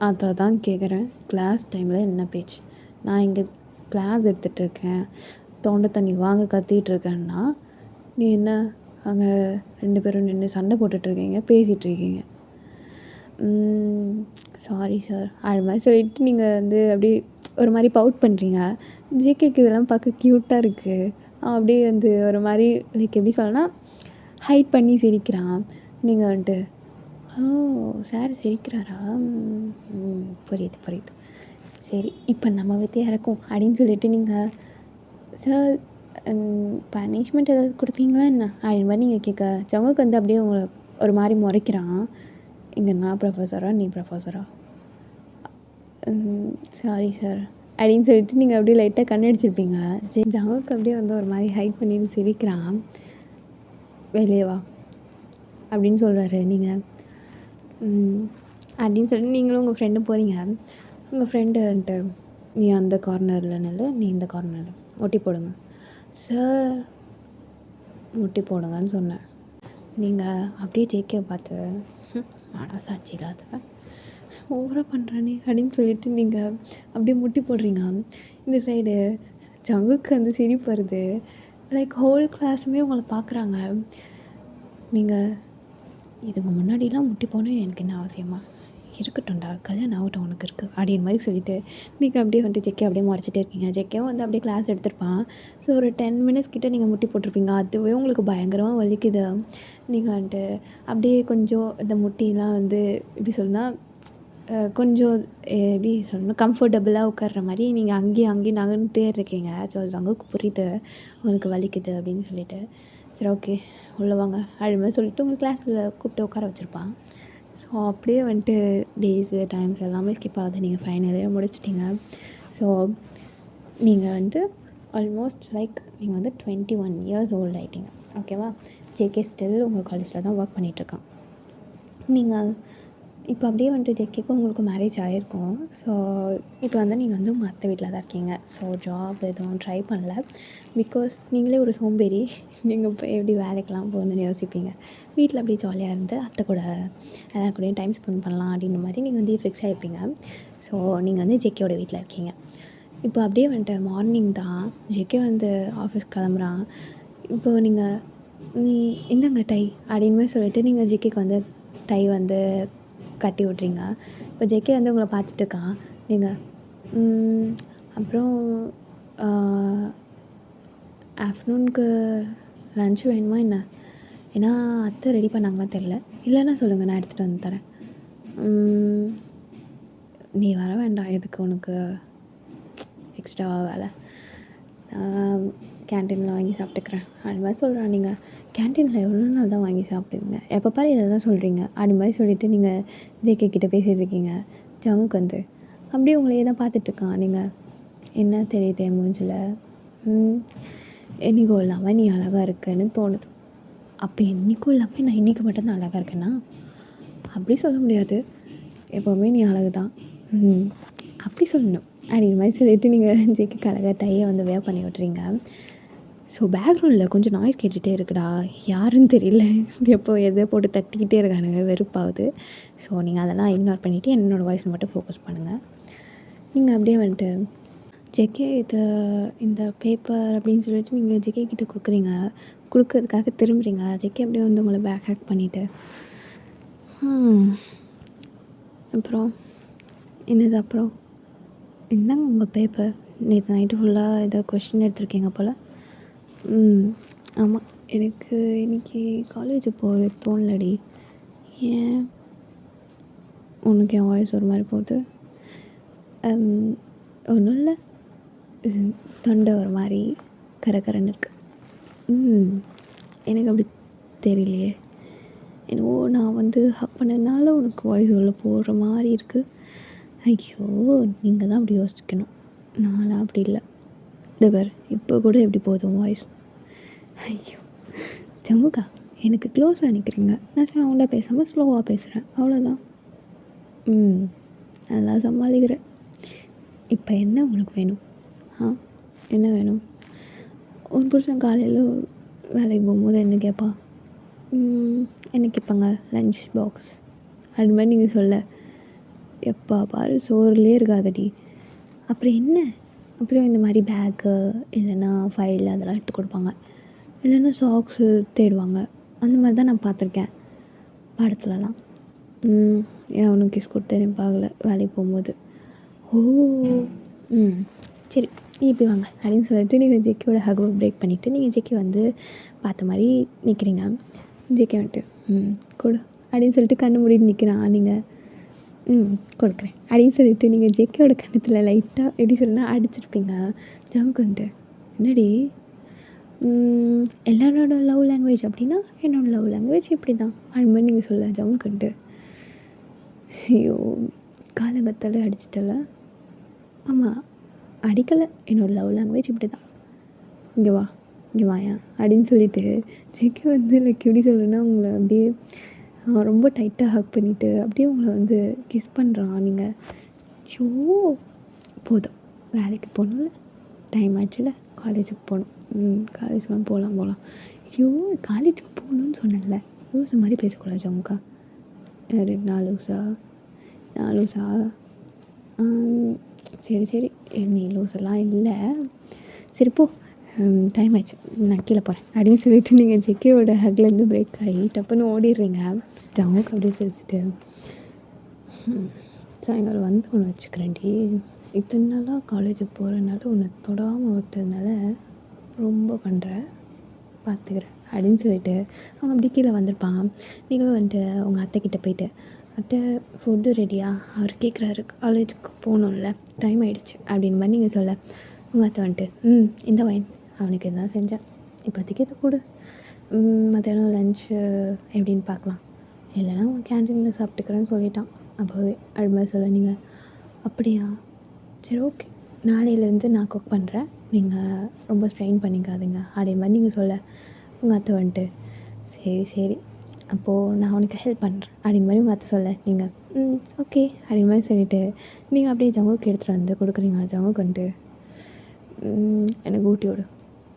[SPEAKER 1] அதை தான் கேட்குறேன். கிளாஸ் டைமில் என்ன பேச்சு? நான் இங்கே கிளாஸ் எடுத்துகிட்ருக்கேன், தொண்டை தண்ணி வாங்க கத்திகிட்ருக்கேன்னா நீ என்ன அங்கே 2 பேரும் நின்று சண்டை போட்டுட்ருக்கீங்க பேசிகிட்ருக்கீங்க. சாரி சார் அது மாதிரி சொல்லிவிட்டு நீங்கள் வந்து அப்படியே ஒரு மாதிரி பவுட் பண்ணுறீங்க. ஜேகேக்கு இதெல்லாம் பார்க்க க்யூட்டாக இருக்குது. அப்படியே வந்து ஒரு மாதிரி லைக் எப்படி சொல்லனா ஹைட் பண்ணி சிரிக்கிறான். நீங்கள் வந்துட்டு ஓ! சார் சிரிக்கிறாரா? புரியுது, புரியுது. சரி, இப்போ நம்ம விட்டு இறக்கும் அப்படின்னு சொல்லிட்டு நீங்கள் சார் பனிஷ்மெண்ட் ஏதாவது கொடுப்பீங்களா என்ன? அது மாதிரி நீங்கள் கேட்க ஜங்குக்கு வந்து அப்படியே உங்களை ஒரு மாதிரி முறைக்கிறான். இங்கே நான் ப்ரொஃபஸரா நீ ப்ரொஃபஸரா? சாரி சார் அப்படின்னு சொல்லிட்டு நீங்கள் அப்படியே லைட்டாக கண்ணடிச்சிருப்பீங்க. சரி ஜங்குக்கு அப்படியே வந்து ஒரு மாதிரி ஹைட் பண்ணிட்டு சிரிக்கிறான். வெளியே வா அப்படின்னு சொல்கிறாரு. நீங்கள் அப்படின்னு சொல்லிட்டு நீங்களும் உங்கள் ஃப்ரெண்டும் போகிறீங்க. உங்கள் ஃப்ரெண்டு வந்துட்டு நீ அந்த கார்னரில் நில்லு, நீ இந்த கார்னரில் முட்டி போடுங்க. சார் முட்டி போடுங்கன்னு சொன்னேன். நீங்கள் அப்படியே ஜேகே பார்த்து மனசாட்சி இல்லாத ஓவராக பண்ணுறானே அப்படின்னு சொல்லிட்டு நீங்கள் அப்படியே முட்டி போடுறீங்க. இந்த சைடு ஜங்குக்கு வந்து சிரிப்பு வருது. லைக் ஹோல் கிளாஸுமே உங்களை பார்க்குறாங்க. நீங்கள் இதுக்கு முன்னாடிலாம் முட்டி போனால் எனக்கு என்ன அவசியமா இருக்கட்டும்டா, கல்யாணம் ஆகட்டும் உனக்கு இருக்குது அப்படின்னு மாதிரி சொல்லிவிட்டு நீங்கள் அப்படியே வந்துட்டு ஜெக்கே அப்படியே முறைச்சிட்டே இருக்கீங்க. ஜெக்கேவும் வந்து அப்படியே கிளாஸ் எடுத்திருப்பான். ஸோ ஒரு 10 மினிட்ஸ் கிட்டே நீங்கள் முட்டி போட்டிருப்பீங்க. அதுவே உங்களுக்கு பயங்கரமாக வலிக்குது. நீங்கள் வந்துட்டு அப்படியே கொஞ்சம் இந்த முட்டிலாம் வந்து எப்படி சொல்லணும்னா கொஞ்சம் எப்படி சொல்லணும் கம்ஃபர்டபுளாக உட்கார்ற மாதிரி நீங்கள் அங்கேயும் நகர்ந்துட்டே இருக்கீங்க. ஸோ ஜங்குக்கு புரியுது உங்களுக்கு வலிக்குது அப்படின்னு சொல்லிட்டு. சரி ஓகே உள்ளே வாங்க அது மாதிரி சொல்லிட்டு உங்கள் கிளாஸில் கூப்பிட்டு உட்கார வச்சுருப்பான். ஸோ அப்படியே வந்துட்டு டேஸு டைம்ஸ் எல்லாமே ஸ்கிப் ஆகுது. நீங்கள் ஃபைனல் இயர் முடிச்சிட்டிங்க. ஸோ நீங்கள் வந்து ஆல்மோஸ்ட் லைக் நீங்கள் வந்து 21 இயர்ஸ் ஓல்டு ஆகிட்டீங்க. ஓகேவா? ஜேகே ஸ்டில் உங்கள் காலேஜில் தான் ஒர்க் பண்ணிகிட்ருக்கான். நீங்கள் இப்போ அப்படியே வந்துட்டு ஜேகேக்கும் உங்களுக்கு மேரேஜ் ஆகிருக்கும். ஸோ இப்போ வந்து நீங்கள் வந்து உங்கள் அத்தை வீட்டில் தான் இருக்கீங்க. ஸோ ஜாப் எதுவும் ட்ரை பண்ணல. பிகாஸ் நீங்களே ஒரு சோம்பேறி. நீங்கள் இப்போ எப்படி வேலைக்கெலாம் போகணுன்னு யோசிப்பீங்க. வீட்டில் அப்படியே ஜாலியாக இருந்து அத்தை கூட எல்லார் கூடயும் டைம் ஸ்பெண்ட் பண்ணலாம் அப்படின்ற மாதிரி நீங்கள் வந்து ஃபிக்ஸ் ஆகிருப்பீங்க. ஸோ நீங்கள் வந்து ஜேகேயோட வீட்டில் இருக்கீங்க. இப்போ அப்படியே வந்துட்டு மார்னிங் தான் ஜேகே வந்து ஆஃபீஸ் கிளம்புறான். இப்போது நீங்கள் இந்தாங்க டை அப்படின்னு மாதிரி சொல்லிவிட்டு நீங்கள் ஜேகேக்கு வந்து டை வந்து கட்டி விட்றீங்க. இப்போ ஜேகே வந்து உங்களை பார்த்துட்டு இருக்கான். நீங்கள் அப்புறம் ஆஃப்டர்நூனுக்கு லன்ச் வேணுமா என்ன? ஏன்னா அத்தை ரெடி பண்ணாங்களான்னு தெரில. இல்லைன்னா சொல்லுங்கள் நான் எடுத்துகிட்டு வந்து தரேன். நீ வர வேண்டாம், எதுக்கு உனக்கு எக்ஸ்ட்ராவாக வேலை, கேன்டீனில் வாங்கி சாப்பிட்டுக்கிறேன் அது மாதிரி சொல்கிறான். நீங்கள் கேன்டீனில் எவ்வளோ நாள் தான் வாங்கி சாப்பிடுவீங்க, எப்போ பாரு இதை தான் சொல்கிறீங்க அது மாதிரி சொல்லிவிட்டு நீங்கள் ஜேகே கிட்டே பேசிகிட்டு இருக்கீங்க. ஜங்குக்கு வந்து அப்படியே உங்களையே தான் பார்த்துட்ருக்கான். நீங்கள் என்ன தெரியுது என் மூஞ்சில் என்றைக்கும் இல்லாமல் நீ அழகாக இருக்கன்னு தோணுது. அப்போ என்றைக்கும் இல்லாமல் நான் இன்றைக்கி மட்டும்தான் அழகாக இருக்கேன்னா? அப்படி சொல்ல முடியாது, எப்போவுமே நீ அழகு தான் அப்படி சொல்லணும் அப்படிங்கிற மாதிரி சொல்லிவிட்டு நீங்கள் ஜேகேக்கு அழகாக டையை வந்து வேவ் பண்ணி விட்றீங்க. ஸோ பேக்ரவுண்டில் கொஞ்சம் நாய்ஸ் கேட்டுகிட்டே இருக்குடா, யாருன்னு தெரியல, எப்போ எதை போட்டு தட்டிக்கிட்டே இருக்கானுங்க, வெறுப்பாகுது. ஸோ நீங்கள் அதெல்லாம் இக்னோர் பண்ணிவிட்டு என்னோடய வாய்ஸ் மட்டும் ஃபோக்கஸ் பண்ணுங்கள். நீங்கள் அப்படியே வந்துட்டு ஜேகே இந்த பேப்பர் அப்படின்னு சொல்லிட்டு நீங்கள் ஜேகே கிட்டே கொடுக்கறதுக்காக திரும்புகிறீங்க. ஜேகே அப்படியே வந்து உங்களை பேக் ஹேக் பண்ணிவிட்டு அப்புறம் என்னது அப்புறம் என்னங்க உங்கள் பேப்பர், நேற்று நைட்டு ஃபுல்லாக ஏதோ கொஷின் எடுத்திருக்கீங்க போல். ஆமாம், எனக்கு இன்றைக்கி காலேஜுக்கு போக தோணலடி. ஏன் உனக்கு என் வாய்ஸ் ஒரு மாதிரி போகுது? ஒன்றும் இல்லை, தொண்டை ஒரு மாதிரி கரகரன்னு இருக்குது. எனக்கு அப்படி தெரியலையே, என்னவோ நான் வந்து ஹக் பண்ணதுனால உனக்கு வாய்ஸ் உள்ள போடுற மாதிரி இருக்குது. ஐயோ, நீங்கள் தான் அப்படி யோசிக்கணும், நான்லாம் அப்படி இல்லை. இந்த பேர் இப்போ கூட எப்படி போதும் வாய்ஸ். ஐயோ ஜங்குக்கா, எனக்கு க்ளோஸாக நிற்கிறீங்க, நான் சவுண்டாக பேசாமல் ஸ்லோவாக பேசுகிறேன், அவ்வளோதான். நல்லா சமாளிக்கிறேன். இப்போ என்ன உங்களுக்கு வேணும்? என்ன வேணும்? ஒரு புருஷன் காலையில் வேலைக்கு போகும்போது என்ன கேட்பா? என்ன கேட்பாங்க? லன்ச் பாக்ஸ் அது மாதிரி நீங்கள் சொல்ல, எப்போ பாரு சோறுலேயே இருக்காதடி. அப்புறம் என்ன? அப்புறம் இந்த மாதிரி பேக்கு இல்லைன்னா ஃபைல் அதெல்லாம் எடுத்து கொடுப்பாங்க, இல்லைன்னா சாக்ஸு தேடுவாங்க. அந்த மாதிரி தான் நான் பார்த்துருக்கேன் படத்துலலாம். ஏன் அவனுக்கு கிஸ் கொடுத்தேன் பார்க்கல வேலைக்கு போகும்போது. ஓ! ம். சரி. இப்படி வாங்க அப்படின்னு சொல்லிட்டு நீங்கள் ஜெக்கியோட ஹக்கை பிரேக் பண்ணிவிட்டு நீங்கள் ஜெக்கி வந்து பார்த்த மாதிரி நிற்கிறீங்க. ஜெக்கி வந்துட்டு கொடு அப்படின்னு சொல்லிட்டு கண்ணு மூடிட்டு நிற்கிறான். நீங்கள் கொடுக்குறேன் அப்படின்னு சொல்லிட்டு நீங்கள் ஜெக்கியோட கண்ணத்தில் லைட்டாக எப்படி சொல்லுன்னா அடிச்சிருப்பீங்க. ஜமுக்கு வந்துட்டு என்னடி எல்லாரோட லவ் லாங்குவேஜ் அப்படின்னா என்னோடய லவ் லாங்குவேஜ் இப்படி தான் அது மாதிரி நீங்கள் சொல்ல ஜமுக்கு வந்துட்டு ஐயோ காலங்கத்தால் அடிச்சிட்டல. ஆமாம் அடிக்கலை, என்னோடய லவ் லாங்குவேஜ் இப்படி தான், இங்கே வா இங்கே வாயா அப்படின்னு சொல்லிட்டு ஜெக்கி வந்து லைக் எப்படி சொல்கிறேன்னா உங்களை அப்படியே ரொம்ப டைட்டாக ஹக் பண்ணிவிட்டு அப்படியே உங்களை வந்து கிஸ் பண்ணுறான். நீங்கள் ஐயோ போதும் வேலைக்கு போகணும்ல, டைம் ஆச்சுல, காலேஜுக்கு போகணும், காலேஜ்லாம் போகலாம். ஐயோ காலேஜுக்கு போகணுன்னு சொன்னேன்ல, லூசு மாதிரி பேசக்கூடாது ஜமுக்கா. யாரு நான் லூசா? சரி நீ லூஸெல்லாம் இல்லை, சரி போ டைம் ஆயிடுச்சு நான் கீழே போகிறேன் அப்படின்னு சொல்லிட்டு நீங்கள் ஜெக்கியோட ஹக்லேருந்து பிரேக் ஆகி டப்புன்னு ஓடிடுறீங்க. ஜமுக்கு அப்படியே சிரிச்சிட்டு சாயங்காலம் வந்து ஒன்று வச்சுக்கிறேன்டி, இத்தனை நாளாக காலேஜுக்கு போகிறனால உன்னை தொடாமல் விட்டதுனால ரொம்ப பண்ணுற, பார்த்துக்கிறேன் அப்படின்னு சொல்லிட்டு அவன் அப்படி கீழே வந்திருப்பான். நீங்களும் வந்துட்டு உங்கள் அத்தைக்கிட்ட போயிட்டு அத்தை ஃபுட்டு ரெடியா, அவர் கேட்குறாரு காலேஜுக்கு போகணும்ல, டைம் ஆகிடுச்சு அப்படின்னு மாதிரி நீங்கள் சொல்ல உங்கள் அத்தை வந்துட்டு இந்த வைன் அவனுக்கு எதுனா செஞ்சேன், இப்போதைக்கு இதை கொடு, மத்தியானம் லன்ச்சு எப்படின்னு பார்க்கலாம், இல்லைனா அவன் கேன்டீனில் சாப்பிட்டுக்கிறேன்னு சொல்லிட்டான் அப்போவே அது மாதிரி சொல்ல. நீங்கள் அப்படியா சரி ஓகே நாளையிலேருந்து நான் குக் பண்ணுறேன், நீங்கள் ரொம்ப ஸ்ட்ரெயின் பண்ணிக்காதீங்க அதே மாதிரி நீங்கள் சொல்ல. உங்கள் அத்தை வந்துட்டு சரி அப்போது நான் உனக்கு ஹெல்ப் பண்ணுறேன் அப்படி மாதிரி உங்கள் அத்தை சொல்ல. நீங்கள் ஓகே அப்படி மாதிரி சொல்லிவிட்டு நீங்கள் அப்படியே ஜமுக்கு எடுத்துகிட்டு வந்து கொடுக்குறீங்க. ஜமுக்கு வந்துட்டு எனக்கு ஊட்டி விடு.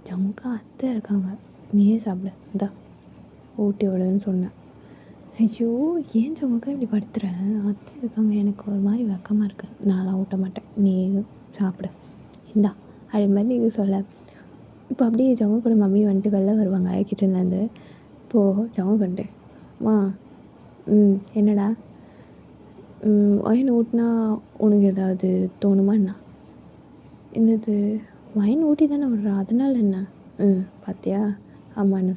[SPEAKER 1] ஜமுக்கா அத்தை இருக்காங்க, நீயே சாப்பிடு, இந்தா ஊட்டி விடுன்னு சொன்னேன். ஐயோ ஏன் ஜமுக்கா இப்படி படுத்துகிறேன், அத்தை இருக்காங்க, எனக்கு ஒரு மாதிரி வெக்கமாக இருக்குது, நான்லாம் ஊட்ட மாட்டேன், நீ சாப்பிடு இந்தா அப்படி மாதிரி நீங்கள் சொல்ல. இப்போ அப்படியே ஜமுக்கோட மம்மி வந்துட்டு வெளில வருவாங்க கிச்சன்லேருந்து. இப்போது ஜமுக்கு வந்துட்டு மா என்னடா ஒயின் ஊட்டினா உனக்கு ஏதாவது தோணுமா என்ன? என்னது ஒயின் ஊட்டி தானே விட்றா, அதனால என்ன? பார்த்தியா அம்மா என்ன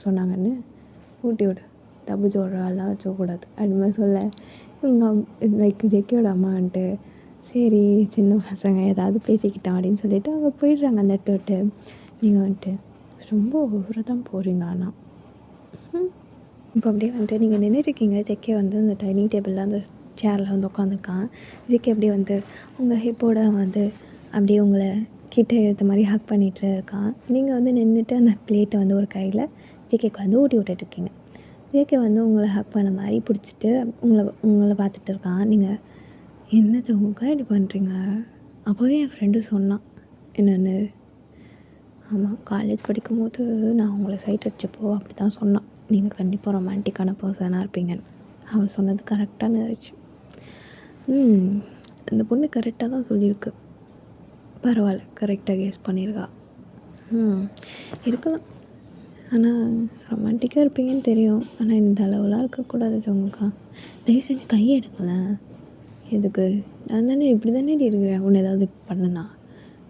[SPEAKER 1] சொன்னாங்கன்னு, ஊட்டி விடு, தப்பு சொல்கிறாலாம் வச்சுக்கூடாது அப்படி மாதிரி சொல்ல. லைக் ஜெக்கியோட அம்மா வந்துட்டு சரி சின்ன பசங்க ஏதாவது பேசிக்கிட்டான் அப்படின்னு சொல்லிவிட்டு அவங்க போயிடுறாங்க அந்த இடத்த விட்டு. நீங்கள் வந்துட்டு ரொம்ப ஓவராக தான் போகிறீங்க. ஆனால் இப்போ அப்படியே வந்துட்டு நீங்கள் நின்றுருக்கீங்க. ஜெக்கே வந்து அந்த டைனிங் டேபிளில் அந்த சேரில் வந்து உட்காந்துருக்கான். ஜெக்கே அப்படியே வந்து உங்கள் ஹிப்போட வந்து அப்படியே உங்களை கிட்ட எழுத்த மாதிரி ஹக் பண்ணிகிட்டு இருக்கான். நீங்கள் வந்து நின்றுட்டு அந்த பிளேட்டை வந்து ஒரு கையில் ஜேகேக்கு வந்து ஊட்டி விட்டுட்ருக்கீங்க. ஜேகே வந்து உங்களை ஹக் பண்ண மாதிரி பிடிச்சிட்டு உங்களை பார்த்துட்டு இருக்கான். நீங்கள் என்ன ஜமுக்கா இப்படி பண்ணுறீங்க? அப்போவே என் ஃப்ரெண்டு சொன்னான் என்னென்னு. ஆமாம் காலேஜ் படிக்கும்போது நான் உங்களை சைட் அடிச்சப்போ அப்படி தான் சொன்னான், நீங்கள் கண்டிப்பாக ரொமான்டிக்கான பர்சனாக இருப்பீங்கன்னு. அவள் சொன்னது கரெக்டாக இருந்துச்சு. அந்த பொண்ணு கரெக்டாக தான் சொல்லியிருக்கு. பரவாயில்ல கரெக்டாக கெஸ் பண்ணியிருக்கா. இருக்கலாம், ஆனால் ரொமான்டிக்காக இருப்பீங்கன்னு தெரியும், ஆனால் இந்த அளவுலாம் இருக்கக்கூடாது ஜமுக்கா. தயவு செஞ்சு கையை எடுக்கலேன். எதுக்கு? நான் தானே இப்படி தானே இருக்கிறேன், உன்னை ஏதாவது பண்ணனா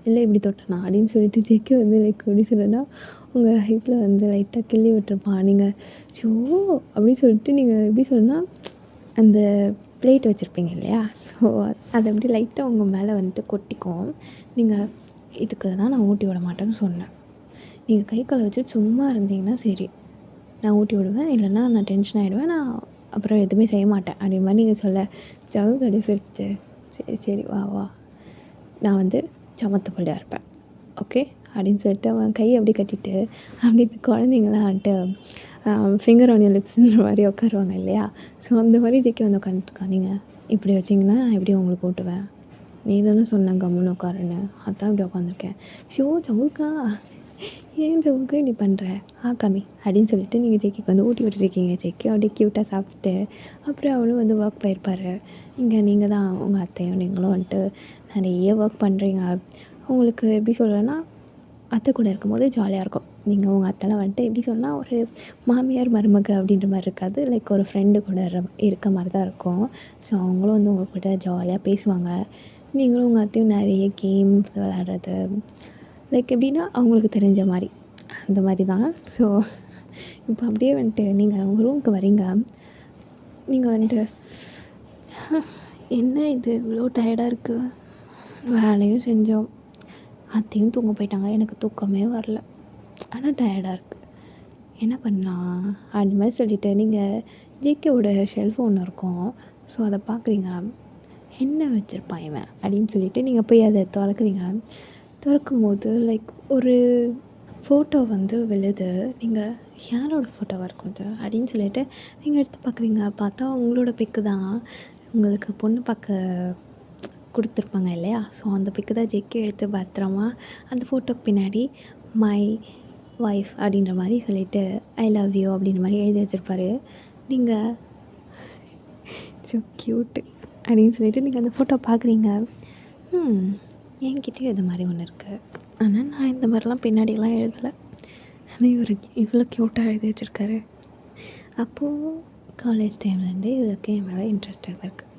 [SPEAKER 1] இல்லை இப்படி தொட்டனா அப்படின்னு சொல்லிட்டு ஜெக்கி வந்து லைக் எப்படி சொல்லனா உங்கள் ஹைப்பில் வந்து லைட்டாக கிள்ளி விட்டுருப்பான். நீங்கள் ஷோ அப்படின்னு சொல்லிட்டு நீங்கள் எப்படி சொல்லணும்னா அந்த பிளேட் வச்சுருப்பீங்க இல்லையா, ஸோ அதை அப்படி லைட்டாக உங்கள் மேலே வந்துட்டு கொட்டிக்கும். நீங்கள் இதுக்கு தான் நான் ஊட்டி விட மாட்டேன்னு சொன்னேன். நீங்கள் கை காலை வச்சு சும்மா இருந்தீங்கன்னா சரி நான் ஊட்டி விடுவேன், இல்லைன்னா நான் டென்ஷன் ஆகிடுவேன், நான் அப்புறம் எதுவுமே செய்ய மாட்டேன் அப்படி மாதிரி நீங்கள் சொல்ல. ஜவு கடி சிரிச்சிட்டு சரி வா நான் வந்து சமத்து பிள்ளையாக இருப்பேன் ஓகே அப்படின்னு சொல்லிட்டு அவன் கையை அப்படி கட்டிட்டு அப்படி குழந்தைங்களாம் வந்துட்டு ஃபிங்கர் ஆன் யூர் லிப்ஸுன்ற மாதிரி உட்காருவாங்க இல்லையா, ஸோ அந்த மாதிரி ஜெக்கி வந்து உட்காந்துருக்கான். நீங்கள் இப்படி வச்சிங்கன்னா நான் எப்படி உங்களுக்கு ஊட்டுவேன், நீ தானே சொன்ன கம்முன்னு உட்காருன்னு, அதான் இப்படி உட்காந்துருக்கேன். ஷோ ஜவுக்கா ஏன் ஜவுக்கா இப்படி பண்ணுற காமி அப்படின்னு சொல்லிட்டு நீங்கள் ஜெக்கிக்கு வந்து ஊட்டி விட்டுருக்கீங்க. ஜெக்கி அப்படியே க்யூட்டாக சாப்பிட்டுட்டு அப்புறம் அவளும் வந்து ஒர்க் போயிருப்பார். இங்கே நீங்கள் தான் உங்கள் அத்தையும் நீங்களும் வந்துட்டு நிறைய ஒர்க் பண்ணுறீங்க. உங்களுக்கு எப்படி சொல்கிறேன்னா அத்தை கூட இருக்கும்போது ஜாலியாக இருக்கும், நீங்கள் உங்கள் அத்தைலாம் வந்துட்டு எப்படி சொன்னால் ஒரு மாமியார் மருமக அப்படின்ற மாதிரி இருக்காது. லைக் ஒரு ஃப்ரெண்டு கூட இருக்க மாதிரி தான் இருக்கும். ஸோ அவங்களும் வந்து உங்கள் கூட ஜாலியாக பேசுவாங்க. நீங்களும் உங்கள் அத்தையும் நிறைய கேம்ஸ் விளையாடுறது, லைக் எப்படின்னா அவங்களுக்கு தெரிஞ்ச மாதிரி அந்த மாதிரி தான். ஸோ இப்போ அப்படியே வந்துட்டு நீங்கள் உங்கள் ரூமுக்கு வரீங்க. நீங்கள் வந்துட்டு என்ன இது இவ்வளோ டயர்டாக இருக்குது, வேலையும் செஞ்சோம், அத்தையும் தூங்க போயிட்டாங்க, எனக்கு தூக்கமே வரல, ஆனால் டயர்டாக இருக்குது, என்ன பண்ணலாம் அந்த மாதிரி சொல்லிவிட்டு நீங்கள் ஜேகேவோட ஷெல்ஃப் ஒன்று இருக்கும். ஸோ அதை பார்க்குறீங்க, என்ன வச்சுருப்பான் இவன் அப்படின்னு சொல்லிவிட்டு நீங்கள் போய் அதை திறக்குறீங்க. திறக்கும்போது லைக் ஒரு ஃபோட்டோ வந்து விழுது. நீங்கள் யாரோட ஃபோட்டோவாக இருக்கும் அது அப்படின்னு சொல்லிட்டு நீங்கள் எடுத்து பார்க்குறீங்க. பார்த்தா உங்களோட பிக்கு தான். உங்களுக்கு பொண்ணு பார்க்க கொடுத்துருப்பாங்க இல்லையா? ஸோ அந்த பிக்கு தான் ஜேகே எடுத்து பத்திரமா அந்த ஃபோட்டோக்கு பின்னாடி மை ஒய்ஃப் அப்படின்ற மாதிரி சொல்லிவிட்டு ஐ லவ் யூ அப்படின்ற மாதிரி எழுதி வச்சுருப்பாரு. நீங்கள் ஸோ க்யூட்டு அப்படின்னு சொல்லிவிட்டு நீங்கள் அந்த ஃபோட்டோ பார்க்குறீங்க. என்கிட்டயும் இது மாதிரி ஒன்று இருக்குது, ஆனால் நான் இந்த மாதிரிலாம் பின்னாடிலாம் எழுதலை, ஆனால் இவர் இவ்வளோ க்யூட்டாக எழுதி வச்சுருக்காரு. அப்போது காலேஜ் டைம்லேருந்தே இவருக்கு என் மேலே இன்ட்ரெஸ்ட் இருக்குது.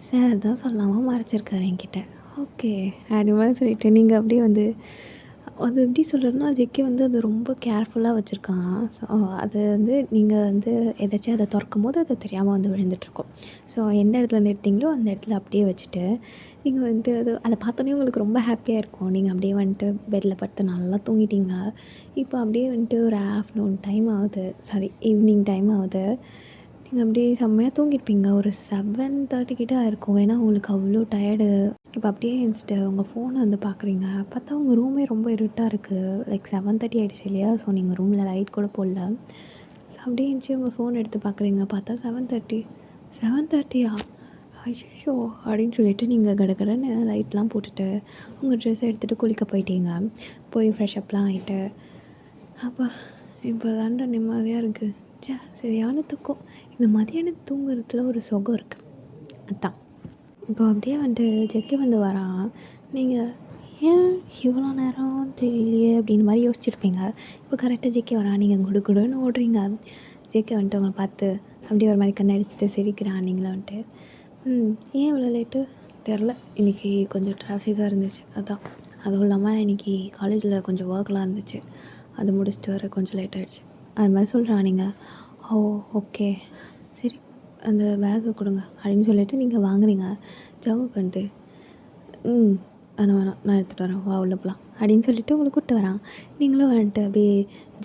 [SPEAKER 1] சார் தான் சொல்லாமல் மறைச்சிருக்காரு என்கிட்ட. ஓகே அப்படி மாதிரி சொல்லிவிட்டு நீங்கள் அப்படியே வந்து அது எப்படி சொல்கிறதுனா ஜேகே வந்து அது ரொம்ப கேர்ஃபுல்லாக வச்சுருக்கான். ஸோ அது வந்து நீங்கள் வந்து எதாச்சும் அதை திறக்கும்போது அது தெரியாமல் வந்து விழுந்துட்டுருக்கும். ஸோ எந்த இடத்துலேருந்து எடுத்தீங்களோ அந்த இடத்துல அப்படியே வச்சுட்டு நீங்கள் வந்து அதை பார்த்தோன்னே உங்களுக்கு ரொம்ப ஹாப்பியாக இருக்கும். நீங்கள் அப்படியே வந்துட்டு பெட்டில் படுத்து நல்லா தூங்கிட்டீங்க. இப்போ அப்படியே வந்துட்டு ஒரு ஆஃப்டர்நூன் டைம் ஆகுது, சாரி ஈவினிங் டைம் ஆகுது. நீங்கள் அப்படியே செம்மையாக தூங்கியிருப்பீங்க. ஒரு 7:30 கிட்ட ஆயிருக்கும். ஏன்னா உங்களுக்கு அவ்வளோ டயர்டு. இப்போ அப்படியே எழுந்திரிச்சிட்டு உங்கள் ஃபோனை வந்து பார்க்குறீங்க. பார்த்தா உங்கள் ரூமே ரொம்ப இருட்டாக இருக்குது. லைக் 7:30 ஆகிடுச்சு இல்லையா? ஸோ நீங்கள் ரூமில் லைட் கூட போடல. ஸோ அப்படியே எழுந்திரிச்சி உங்கள் ஃபோன் எடுத்து பார்க்குறீங்க. பார்த்தா 7:30யா? ஐயோ அப்படின்னு சொல்லிட்டு நீங்கள் கடகடன்னு லைட்லாம் போட்டுட்டு உங்கள் ட்ரெஸ்ஸை எடுத்துகிட்டு குளிக்க போயிட்டீங்க. போய் ஃப்ரெஷ்அப்லாம் ஆகிட்டு அப்பா இப்போ தாண்டா நிம்மதியாக இருக்குது. சரியான தூக்கம். இந்த மதியானம் தூங்குறதுல ஒரு சுகம் இருக்குது. அதான் இப்போ அப்படியே வந்துட்டு ஜெக்கி வந்து வரான். நீங்கள் ஏன் இவ்வளோ நேரம் தெரியலையே அப்படின்னு மாதிரி யோசிச்சுருப்பீங்க. இப்போ கரெக்டாக ஜெக்கி வரான். நீங்கள் குடுன்னு ஓடுறீங்க. ஜெக்கி வந்துட்டு உங்களை பார்த்து அப்படியே ஒரு மாதிரி கண்ணடிச்சிட்டு சிரிக்கிறான். நீங்களும் வந்துட்டு ஏன் இவ்வளோ லேட்டு தெரில, இன்றைக்கி கொஞ்சம் டிராஃபிக்காக இருந்துச்சு அதான். அதுவும் இல்லாமல் இன்றைக்கி காலேஜில் கொஞ்சம் ஒர்க்லாம் இருந்துச்சு, அது முடிச்சுட்டு வர கொஞ்சம் லேட் ஆகிடுச்சு அது மாதிரி சொல்கிறான். நீங்கள் ஓ ஓகே சரி அந்த பேக்கை கொடுங்க அப்படின்னு சொல்லிவிட்டு நீங்கள் வாங்குறீங்க. ஜவுக்கு வந்துட்டு அது வேணாம் நான் எடுத்துகிட்டு வரேன், வா உள்ள போகலாம் அப்படின்னு சொல்லிவிட்டு உங்களை கூப்பிட்டு வரான். நீங்களும் வந்துட்டு அப்படியே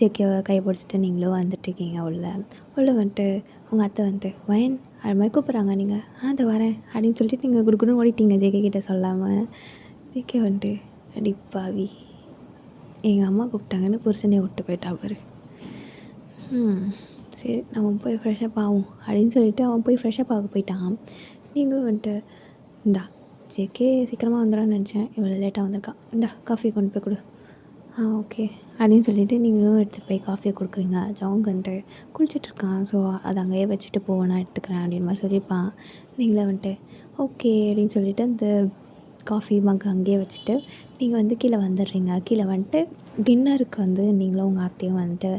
[SPEAKER 1] ஜேகேவை கை பிடிச்சிட்டு நீங்களும் வந்துட்டுருக்கீங்க. உள்ளே வந்துட்டு உங்கள் அத்தை வந்துட்டு வயன் அது மாதிரி கூப்பிட்றாங்க. நீங்கள் அதை வரேன் அப்படின்னு சொல்லிட்டு நீங்கள் குடுக்குன்னு ஓடிட்டீங்க ஜேகே கிட்டே சொல்லாமல். ஜேகே வந்துட்டு அடிப்பாவி, எங்கள் அம்மா கூப்பிட்டாங்கன்னு புருஷனே விட்டு போயிட்டா பாரு. சரி நம்ம போய் ஃப்ரெஷ்அப் ஆகும் அப்படின்னு சொல்லிவிட்டு அவன் போய் ஃப்ரெஷ்அப் ஆக போயிட்டான். நீங்களும் வந்துட்டு இந்தா ஜேகே சீக்கிரமாக வந்துடான்னு நினச்சேன், இவ்வளோ லேட்டாக வந்திருக்கான், இந்தா காஃபி கொண்டு போய் கொடு. ஓகே அப்படின்னு சொல்லிவிட்டு நீங்களும் எடுத்துகிட்டு போய் காஃபியை கொடுக்குறீங்க. ஜவுங்க வந்துட்டு குளிச்சிட்ருக்கான். ஸோ அதை அங்கேயே வச்சுட்டு போவேன், நான் எடுத்துக்கிறேன் அப்படின்னு மாதிரி சொல்லியிருப்பான். நீங்களே வந்துட்டு ஓகே அப்படின்னு சொல்லிவிட்டு அந்த காஃபி மக் அங்கேயே வச்சுட்டு நீங்கள் வந்து கீழே வந்துடுறீங்க. கீழே வந்துட்டு டின்னருக்கு வந்து நீங்களும் உங்கள் அத்தையும் வந்துட்டு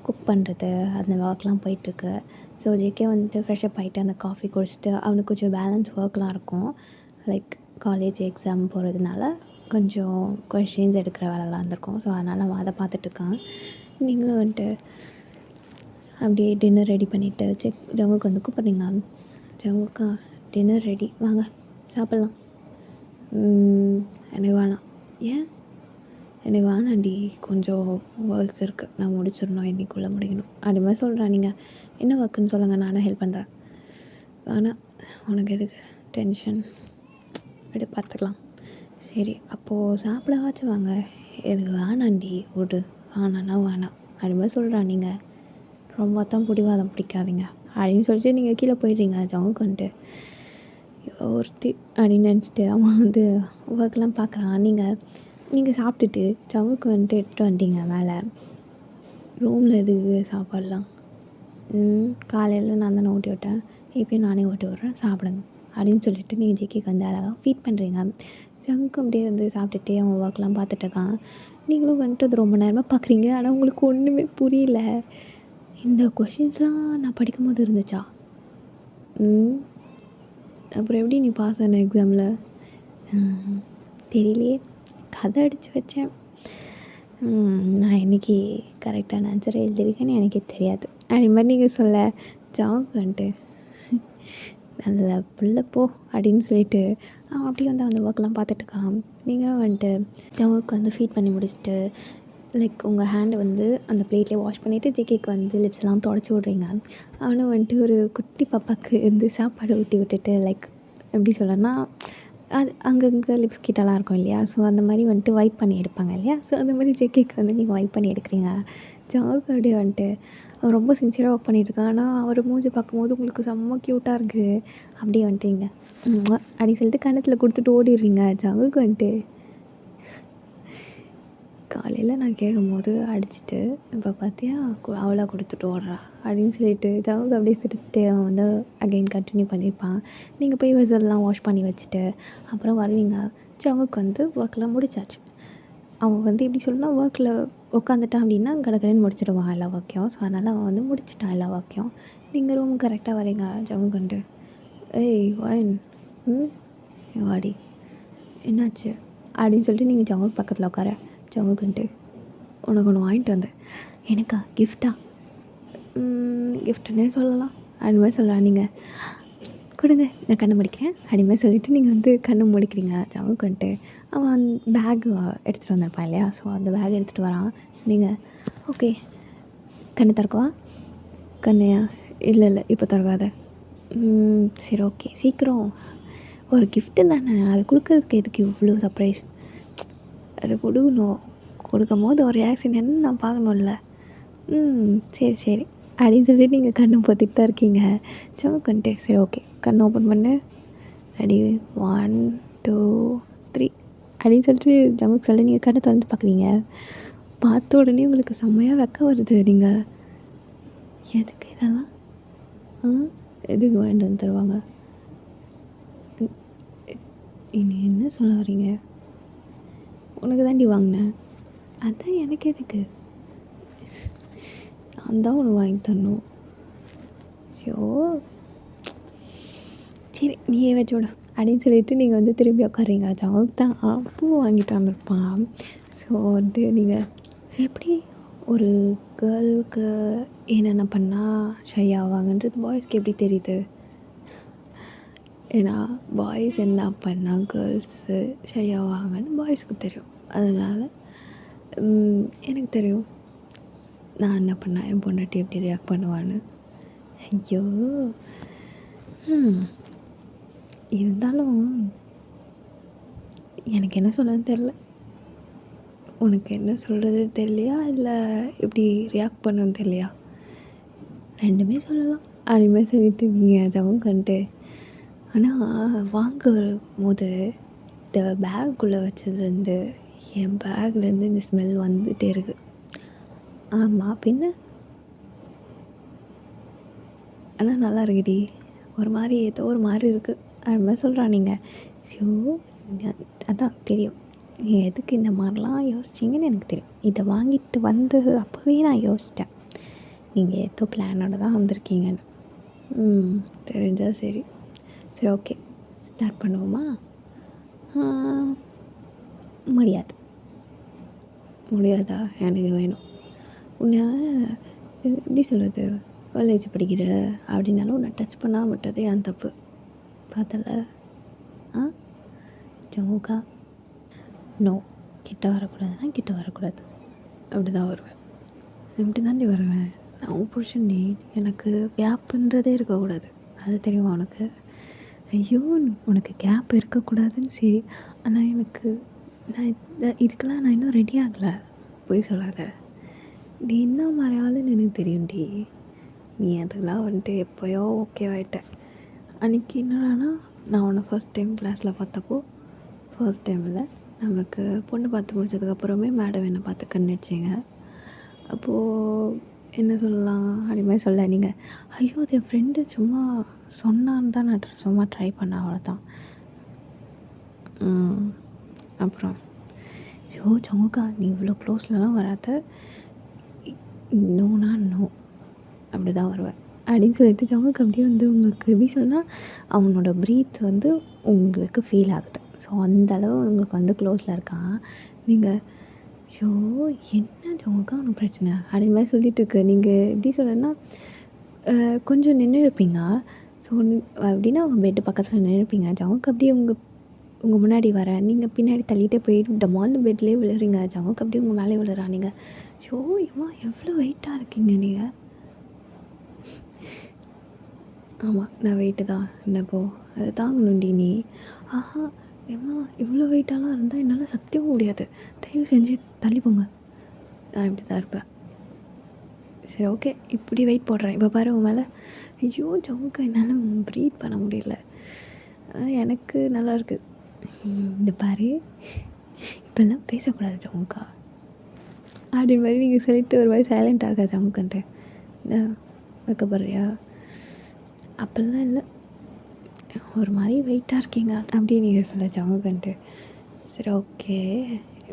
[SPEAKER 1] குக் பண்ணுறது அந்த ஒர்க்லாம் போயிட்டுருக்கு. ஸோ ஜேகே வந்துட்டு ஃப்ரெஷ்அப் ஆகிட்டு அந்த காஃபி குடிச்சிட்டு அவனுக்கு கொஞ்சம் பேலன்ஸ் ஒர்க்லாம் இருக்கும். லைக் காலேஜ் எக்ஸாம் போகிறதுனால கொஞ்சம் கொஷின்ஸ் எடுக்கிற வேலைலாம் இருந்திருக்கும். ஸோ அதனால் அவன் அதை பார்த்துட்ருக்கான். நீங்களும் வந்துட்டு அப்படியே டின்னர் ரெடி பண்ணிவிட்டு ஜவுக்கு வந்து கூப்பிட்றீங்க. ஜவுக்கா டின்னர் ரெடி, வாங்க சாப்பிட்லாம். எனக்கு வேணாம். ஏன்? எனக்கு வேணாண்டி, கொஞ்சம் ஒர்க் இருக்குது, நான் முடிச்சிடணும், இன்றைக்குள்ளே முடிக்கணும் அது மாதிரி சொல்கிறேன். நீங்கள் என்ன ஒர்க்குன்னு சொல்லுங்கள், நானும் ஹெல்ப் பண்ணுறேன். வேணாம் உனக்கு எதுக்கு டென்ஷன், அப்படி பார்த்துக்கலாம். சரி அப்போது சாப்பிடவாச்சும் வாங்க. எனக்கு வேணாண்டி விடு, வேணான்னா வேணாம் அது மாதிரி சொல்கிறான். நீங்கள் ரொம்ப தான் பிடிவாதம் பிடிக்காதீங்க அப்படின்னு சொல்லிட்டு நீங்கள் கீழே போயிடுறீங்க. ஜவுக்கு வந்துட்டு ஒருத்தி அப்படின்னு நினச்சிட்டு அவன் வந்து ஒர்க்லாம் பார்க்குறான். நீங்கள் சாப்பிட்டுட்டு ஜவுக்கு வந்துட்டு எடுத்துகிட்டு வந்துட்டீங்க மேலே. ரூமில் எதுக்கு சாப்பாடெலாம்? காலையில் நான் தானே ஊட்டி விட்டேன், இப்போயும் நானே ஊட்டி விட்றேன், சாப்பிடுங்க அப்படின்னு சொல்லிட்டு நீங்கள் ஜேகேக்கு வந்து அழகாக ஃபீட் பண்ணுறீங்க. ஜங்க் அப்படியே வந்து சாப்பிட்டுட்டே அவன் ஒர்க்லாம் பார்த்துட்ருக்கான். நீங்களும் வந்துட்டு அது ரொம்ப நேரமாக பார்க்குறீங்க. ஆனால் உங்களுக்கு ஒன்றுமே புரியல. இந்த கொஷின்ஸ்லாம் நான் படிக்கும்போது இருந்துச்சா? ம். அப்புறம் எப்படி நீ பாஸ் ஆன எக்ஸாமில்? தெரியலையே. கதை அடித்து வச்சேன். நான் இன்றைக்கி கரெக்டான ஆன்சரை எழுதியிருக்கேன்னு எனக்கே தெரியாது. அதே மாதிரி நீங்கள் சொல்ல ஜாப் வந்துட்டு நல்ல புள்ள போ அப்படின்னு சொல்லிட்டு அவன் அப்படியே வந்து அந்த ஒர்க்லாம் பார்த்துட்ருக்கான். நீங்களும் வந்துட்டு ஜவுக்கு வந்து ஃபீட் பண்ணி முடிச்சுட்டு லைக் உங்கள் ஹேண்டை வந்து அந்த பிளேட்லேயே வாஷ் பண்ணிவிட்டு ஜேகேக்கு வந்து லிப்ஸ்லாம் தொடச்சி விட்றீங்க. அவனும் வந்துட்டு ஒரு குட்டி பாப்பாவுக்கு வந்து சாப்பாடு ஊட்டி விட்டுட்டு லைக் எப்படி சொல்லனா அது அங்கங்கே லிப்ஸ் கிட்டலாம் இருக்கும் இல்லையா? ஸோ அந்த மாதிரி வந்துட்டு வைப் பண்ணி எடுப்பாங்க இல்லையா? ஸோ அந்த மாதிரி ஜேகேக்கு வந்து நீங்கள் வைப் பண்ணி எடுக்கிறீங்க. ஜாவுக்கு அப்படியே வந்துட்டு அவன் ரொம்ப சின்சியராக ஒர்க் பண்ணிகிட்ருக்கான். ஆனால் அவர் மூஞ்சி பார்க்கும்போது உங்களுக்கு செம்ம க்யூட்டாக இருக்குது. அப்படியே வந்துட்டீங்க அப்படி சொல்லிட்டு கன்னத்தில் கொடுத்துட்டு ஓடிடுறீங்க. ஜாவுக்கு வந்துட்டு காலையில் நான் கேட்கும்போது அடிச்சுட்டு இப்போ பார்த்தியா அவளாக கொடுத்துட்டு ஓடுறா அப்படின்னு சொல்லிட்டு ஜவுக்கு அப்படியே சிரிச்சுட்டு அவன் வந்து அகைன் கண்டினியூ பண்ணியிருப்பான். நீங்கள் போய் வெசல்லாம் வாஷ் பண்ணி வச்சுட்டு அப்புறம் வருவீங்க. ஜவுக்கு வந்து ஒர்க்லாம் முடிச்சாச்சு. அவன் வந்து எப்படி சொல்லணும்னா ஒர்க்கில் உட்காந்துட்டான் அப்படின்னா கடகடன்னு முடிச்சிடுவான் எல்லா ஒர்க்கையும். ஸோ அதனால் அவன் வந்து முடிச்சிட்டான் எல்லா ஒர்க்கையும். நீங்கள் ரூம் கரெக்டாக வரீங்க ஜவுக்குன்ட்டு. ஏய் வாயன் வாடி என்னாச்சு அப்படின்னு சொல்லிட்டு நீங்கள் ஜவுக்கு பக்கத்தில் உட்கார ஜவுக்குன்ட்டு உனக்கு ஒன்று வாங்கிட்டு வந்தேன். எனக்கா கிஃப்டா? கிஃப்ட்டுன்னே சொல்லலாம். அது மாதிரி சொல்லலாம். நீங்கள் கொடுங்க நான் கண்ணை முடிக்கிறேன் அப்படிமே சொல்லிவிட்டு நீங்கள் வந்து கண்ணை முடிக்கிறீங்க ஜவுக்குன்ட்டு. அவன் பேக் எடுத்துகிட்டு வந்திருப்பான் இல்லையா? ஸோ அந்த பேக் எடுத்துகிட்டு வரான். நீங்கள் ஓகே கண்ணை திறக்கவா? கண்ணையா? இல்லை இப்போ திறக்காத. சரி ஓகே சீக்கிரம். ஒரு கிஃப்ட்டு தானே, அது கொடுக்கறதுக்கு எதுக்கு இவ்வளோ சர்ப்ரைஸ்? அது கொடுக்கணும். கொடுக்கும்போது ஒரு ரியாக்ஷன் என்ன நான் பார்க்கணும்ல. சரி அப்படின்னு சொல்லிட்டு நீங்கள் கண்ணை பொத்திட்டு தான் இருக்கீங்க. ஜவுக்குன்ட்டு சரி ஓகே கண்ணை ஓப்பன் பண்ணு. ரெடி 1 2 3 அப்படின்னு சொல்லிட்டு ஜவுக்கு சொல்லி நீங்கள் கண்ணை திறந்து பார்க்குறீங்க. பார்த்த உடனே உங்களுக்கு செம்மையாக வெக்க வருது. நீங்கள் எதுக்கு இதெல்லாம் எதுக்கு வாங்கிட்டு வந்து தருவாங்க? நீ என்ன சொல்ல வரீங்க? உனக்கு தாண்டி வாங்கினேன். அதான் எனக்கு எதுக்கு? நான் தான் உனக்கு வாங்கி தரணும். ஐயோ சரி நீயே வச்சோட அப்படின்னு சொல்லிட்டு நீங்கள் வந்து திரும்பி உட்காறீங்க. ஜவுக்கு தான் பூ வாங்கிட்டு வந்திருப்பான். ஸோ வந்து நீங்கள் எப்படி ஒரு கேர்ளுக்கு என்னென்ன பண்ணால் ஷை ஆவாங்கன்றது பாய்ஸ்க்கு எப்படி தெரியுது? ஏன்னா பாய்ஸ் என்ன பண்ணால் கேர்ள்ஸு ஷை ஆவாங்கன்னு பாய்ஸ்க்கு தெரியும். அதனால் எனக்கு தெரியும் நான் என்ன பண்ணால் என் பொண்டாட்டி எப்படி ரியாக்ட் பண்ணுவான்னு. ஐயோ இருந்தாலும் எனக்கு என்ன சொல்கிறதுன்னு தெரில. உனக்கு என்ன சொல்கிறது தெரியலையா இல்லை எப்படி ரியாக்ட் பண்ணணும்னு தெரியலையா? ரெண்டுமே சொல்லலாம். அப்படிமே சொல்லிட்டு நீங்கள் ஜவுக்குன்ட்டு. ஆனால் வாங்க வரும்போது இந்த பேக்குள்ளே வச்சதுலேருந்து என் பேக்லேருந்து இந்த ஸ்மெல் வந்துகிட்டே இருக்குது. ஆமாம் பின்ன. ஆனால் நல்லா இருக்குடி. ஒரு மாதிரி ஏதோ ஒரு மாதிரி இருக்குது அது மாதிரி சொல்கிறான். நீங்கள் ஸோ அதான் தெரியும் நீங்கள் எதுக்கு இந்த மாதிரிலாம் யோசிச்சிங்கன்னு எனக்கு தெரியும். இதை வாங்கிட்டு வந்து அப்போவே நான் யோசித்தேன் நீங்கள் ஏதோ பிளானோட தான் வந்திருக்கீங்கன்னு. தெரிஞ்சால் சரி ஓகே ஸ்டார்ட் பண்ணுவோமா? முடியாதா? எனக்கு வேணும். உன்னை எப்படி சொல்கிறது, காலேஜ் படிக்கிற அப்படின்னாலும் உன்னை டச் பண்ணால் விட்டதே என் தப்பு. பார்த்தல ஜவுக்கா நோ கிட்ட வரக்கூடாதுன்னா கிட்ட வரக்கூடாது. அப்படி தான் வருவேன். இப்படி தாண்டி வருவேன். நான் உன் புருஷன் நீ. எனக்கு கேப்புன்றதே இருக்கக்கூடாது. அது தெரியுமா உனக்கு? ஐயோ உனக்கு கேப் இருக்கக்கூடாதுன்னு சரி. ஆனால் எனக்கு நான் இதுக்கெல்லாம் நான் இன்னும் ரெடி ஆகலை. போய் சொல்லாத. நீ என்ன மாதிரி ஆளுன்னு எனக்கு தெரியும்டி. நீ அதுக்கெல்லாம் வந்துட்டு எப்போயோ ஓகே ஆகிட்ட. அன்றைக்கி என்னடானா நான் உன்னை ஃபஸ்ட் டைம் கிளாஸில் பார்த்தப்போ ஃபர்ஸ்ட் டைமில் நமக்கு பொண்ணு பார்த்து முடிச்சதுக்கப்புறமே மேடம் என்னை பார்த்து கண்ணடிச்சிங்க. அப்போது என்ன சொல்லலாம் அப்படிமே சொல்ல. நீங்கள் ஐயோ அது என் ஃப்ரெண்டு சும்மா சொன்னான்னு தான் நான் சும்மா ட்ரை பண்ணேன் அவ்வளோதான். அப்புறம் ஸோ ஜமுக்கா நீ இவ்வளோ க்ளோஸ்லலாம் வராத, நோனா நோ அப்படி தான் வருவேன் அப்படின்னு சொல்லிட்டு ஜமுக்கு அப்படியே வந்து உங்களுக்கு எப்படி சொன்னால் அவனோட ப்ரீத் வந்து உங்களுக்கு ஃபீல் ஆகுது. ஸோ அந்தளவு உங்களுக்கு வந்து க்ளோஸில் இருக்கான். நீங்கள் ஷோ என்ன ஜமுக்கா உனக்கு பிரச்சனை அப்படின்னு மாதிரி சொல்லிட்டு இருக்கு. நீங்கள் எப்படி சொல்லணும்னா கொஞ்சம் நின்று இருப்பீங்க. ஸோ அப்படின்னா அவங்க பெட்டு பக்கத்தில் நின்றுப்பீங்க. ஜமுக்கு அப்படியே உங்கள் முன்னாடி வர நீங்கள் பின்னாடி தள்ளிகிட்டே போய் டமால்னு பெட்லேயே விழுறீங்க. ஜமுக்கு அப்படியே உங்கள் மேலே விழுறா. நீங்கள் ஷோ ஏம்மா எவ்வளோ வெயிட்டாக இருக்கீங்க நீங்கள். ஆமாம் நான் வெயிட்டு தான் என்னப்போ அதை தாங்கணுண்டி நீ. ஆஹா ஏம்மா இவ்வளோ வெயிட்டாலாம் இருந்தால் என்னால் சத்தியவும் முடியாது, தயவு செஞ்சு தள்ளி போங்க. நான் இப்படி தான் இருப்பேன். சரி ஓகே இப்படி வெயிட் போடுறேன். இப்போ பாரு உன் மேலே. ஐயோ ஜமுக்கு என்னால் ப்ரீத் பண்ண முடியல. எனக்கு நல்லாயிருக்கு. இந்த பாரு இப்போல்லாம் பேசக்கூடாது ஜமுக்கா அப்படின்னு மாதிரி நீங்கள் சொல்லிட்டு ஒரு மாதிரி சைலண்ட் ஆக ஜமுக்குன்ட்டு வைக்கப்படுறியா அப்படிலாம் இல்லை, ஒரு மாதிரி வெயிட்டாக இருக்கீங்க அப்படின்னு நீங்கள் சொல்ல ஜமுக்குன்ட்டு. சரி ஓகே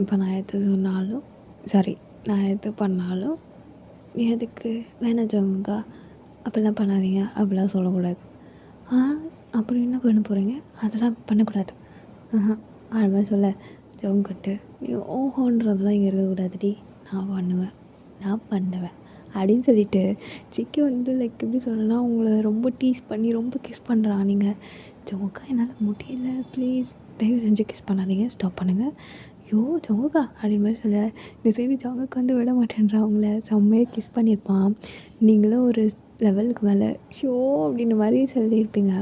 [SPEAKER 1] இப்போ நான் எது சொன்னாலும் சாரி நான் எது பண்ணாலும் எதுக்கு வேணாம் ஜமுக்கா அப்படிலாம் பண்ணாதீங்க அப்படிலாம் சொல்லக்கூடாது. அப்படி என்ன பண்ண போகிறீங்க, அதெல்லாம் பண்ணக்கூடாது. அது மாதிரி சொல்ல ஜமுக்கிட்டு நீ ஓஹோன்றதெல்லாம் இங்கே இருக்கக்கூடாதுடி, நான் பண்ணுவேன் அப்படின்னு சொல்லிட்டு சிக்கி வந்து லைக் எப்படி சொல்லணும்னா உங்களை ரொம்ப டீஸ் பண்ணி ரொம்ப கிஸ் பண்ணுறான். நீங்கள் ஜமுக்கா என்னால் முடியல ப்ளீஸ் தயவு செஞ்சு கிஸ் பண்ணாதீங்க, ஸ்டாப் பண்ணுங்கள். ஐயோ ஜமுக்கா அப்படின்னு மாதிரி சொல்ல இந்த சைடு ஜமுக்கு வந்து விட மாட்டேன்றான். அவங்கள செம்மையாக கிஸ் பண்ணியிருப்பான். நீங்களும் ஒரு லெவலுக்கு மேலே ஷோ அப்படின்ற மாதிரி சொல்லியிருப்பீங்க.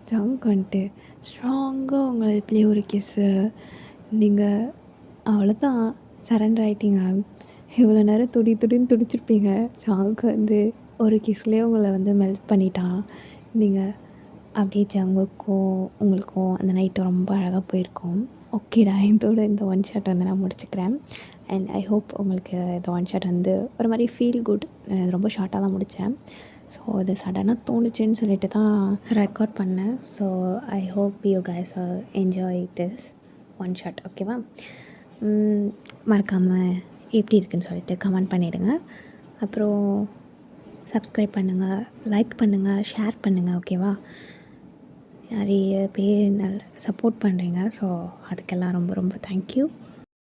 [SPEAKER 1] ஜமுக்கு வந்துட்டு ஸ்ட்ராங்காக உங்களை இப்படியே ஒரு கிஸ்ஸு. நீங்கள் அவ்வளோதான் சரண்டர் ஆகிட்டீங்க. இவ்வளோ நேரம் துடின்னு துடிச்சிருப்பீங்க. ஜமுக்கு வந்து ஒரு கிஸ்லேயே உங்களை வந்து மெல்ட் பண்ணிட்டான். நீங்கள் அப்படியே ஜமுக்கும் உங்களுக்கும் அந்த நைட்டு ரொம்ப அழகாக போயிருக்கும். ஓகேடா இதோட இந்த ஒன் ஷாட் வந்து நான் முடிச்சுக்கிறேன். அண்ட் ஐ ஹோப் உங்களுக்கு இந்த ஒன் ஷாட் வந்து ஒரு மாதிரி ஃபீல் குட். ரொம்ப ஷார்ட்டாக தான் முடித்தேன். ஸோ அது சடனாக தோணுச்சுன்னு சொல்லிட்டு தான் ரெக்கார்ட் பண்ணேன். So I hope you guys enjoy this one shot. ஓகேவா? மறக்காமல் எப்படி இருக்குன்னு சொல்லிட்டு கமெண்ட் பண்ணிவிடுங்க. அப்புறம் சப்ஸ்கிரைப் பண்ணுங்கள், லைக் பண்ணுங்கள், ஷேர் பண்ணுங்கள். ஓகேவா? நிறைய பேர் நல்ல சப்போர்ட் பண்ணுறீங்க. ஸோ அதுக்கெல்லாம் ரொம்ப ரொம்ப தேங்க்யூ.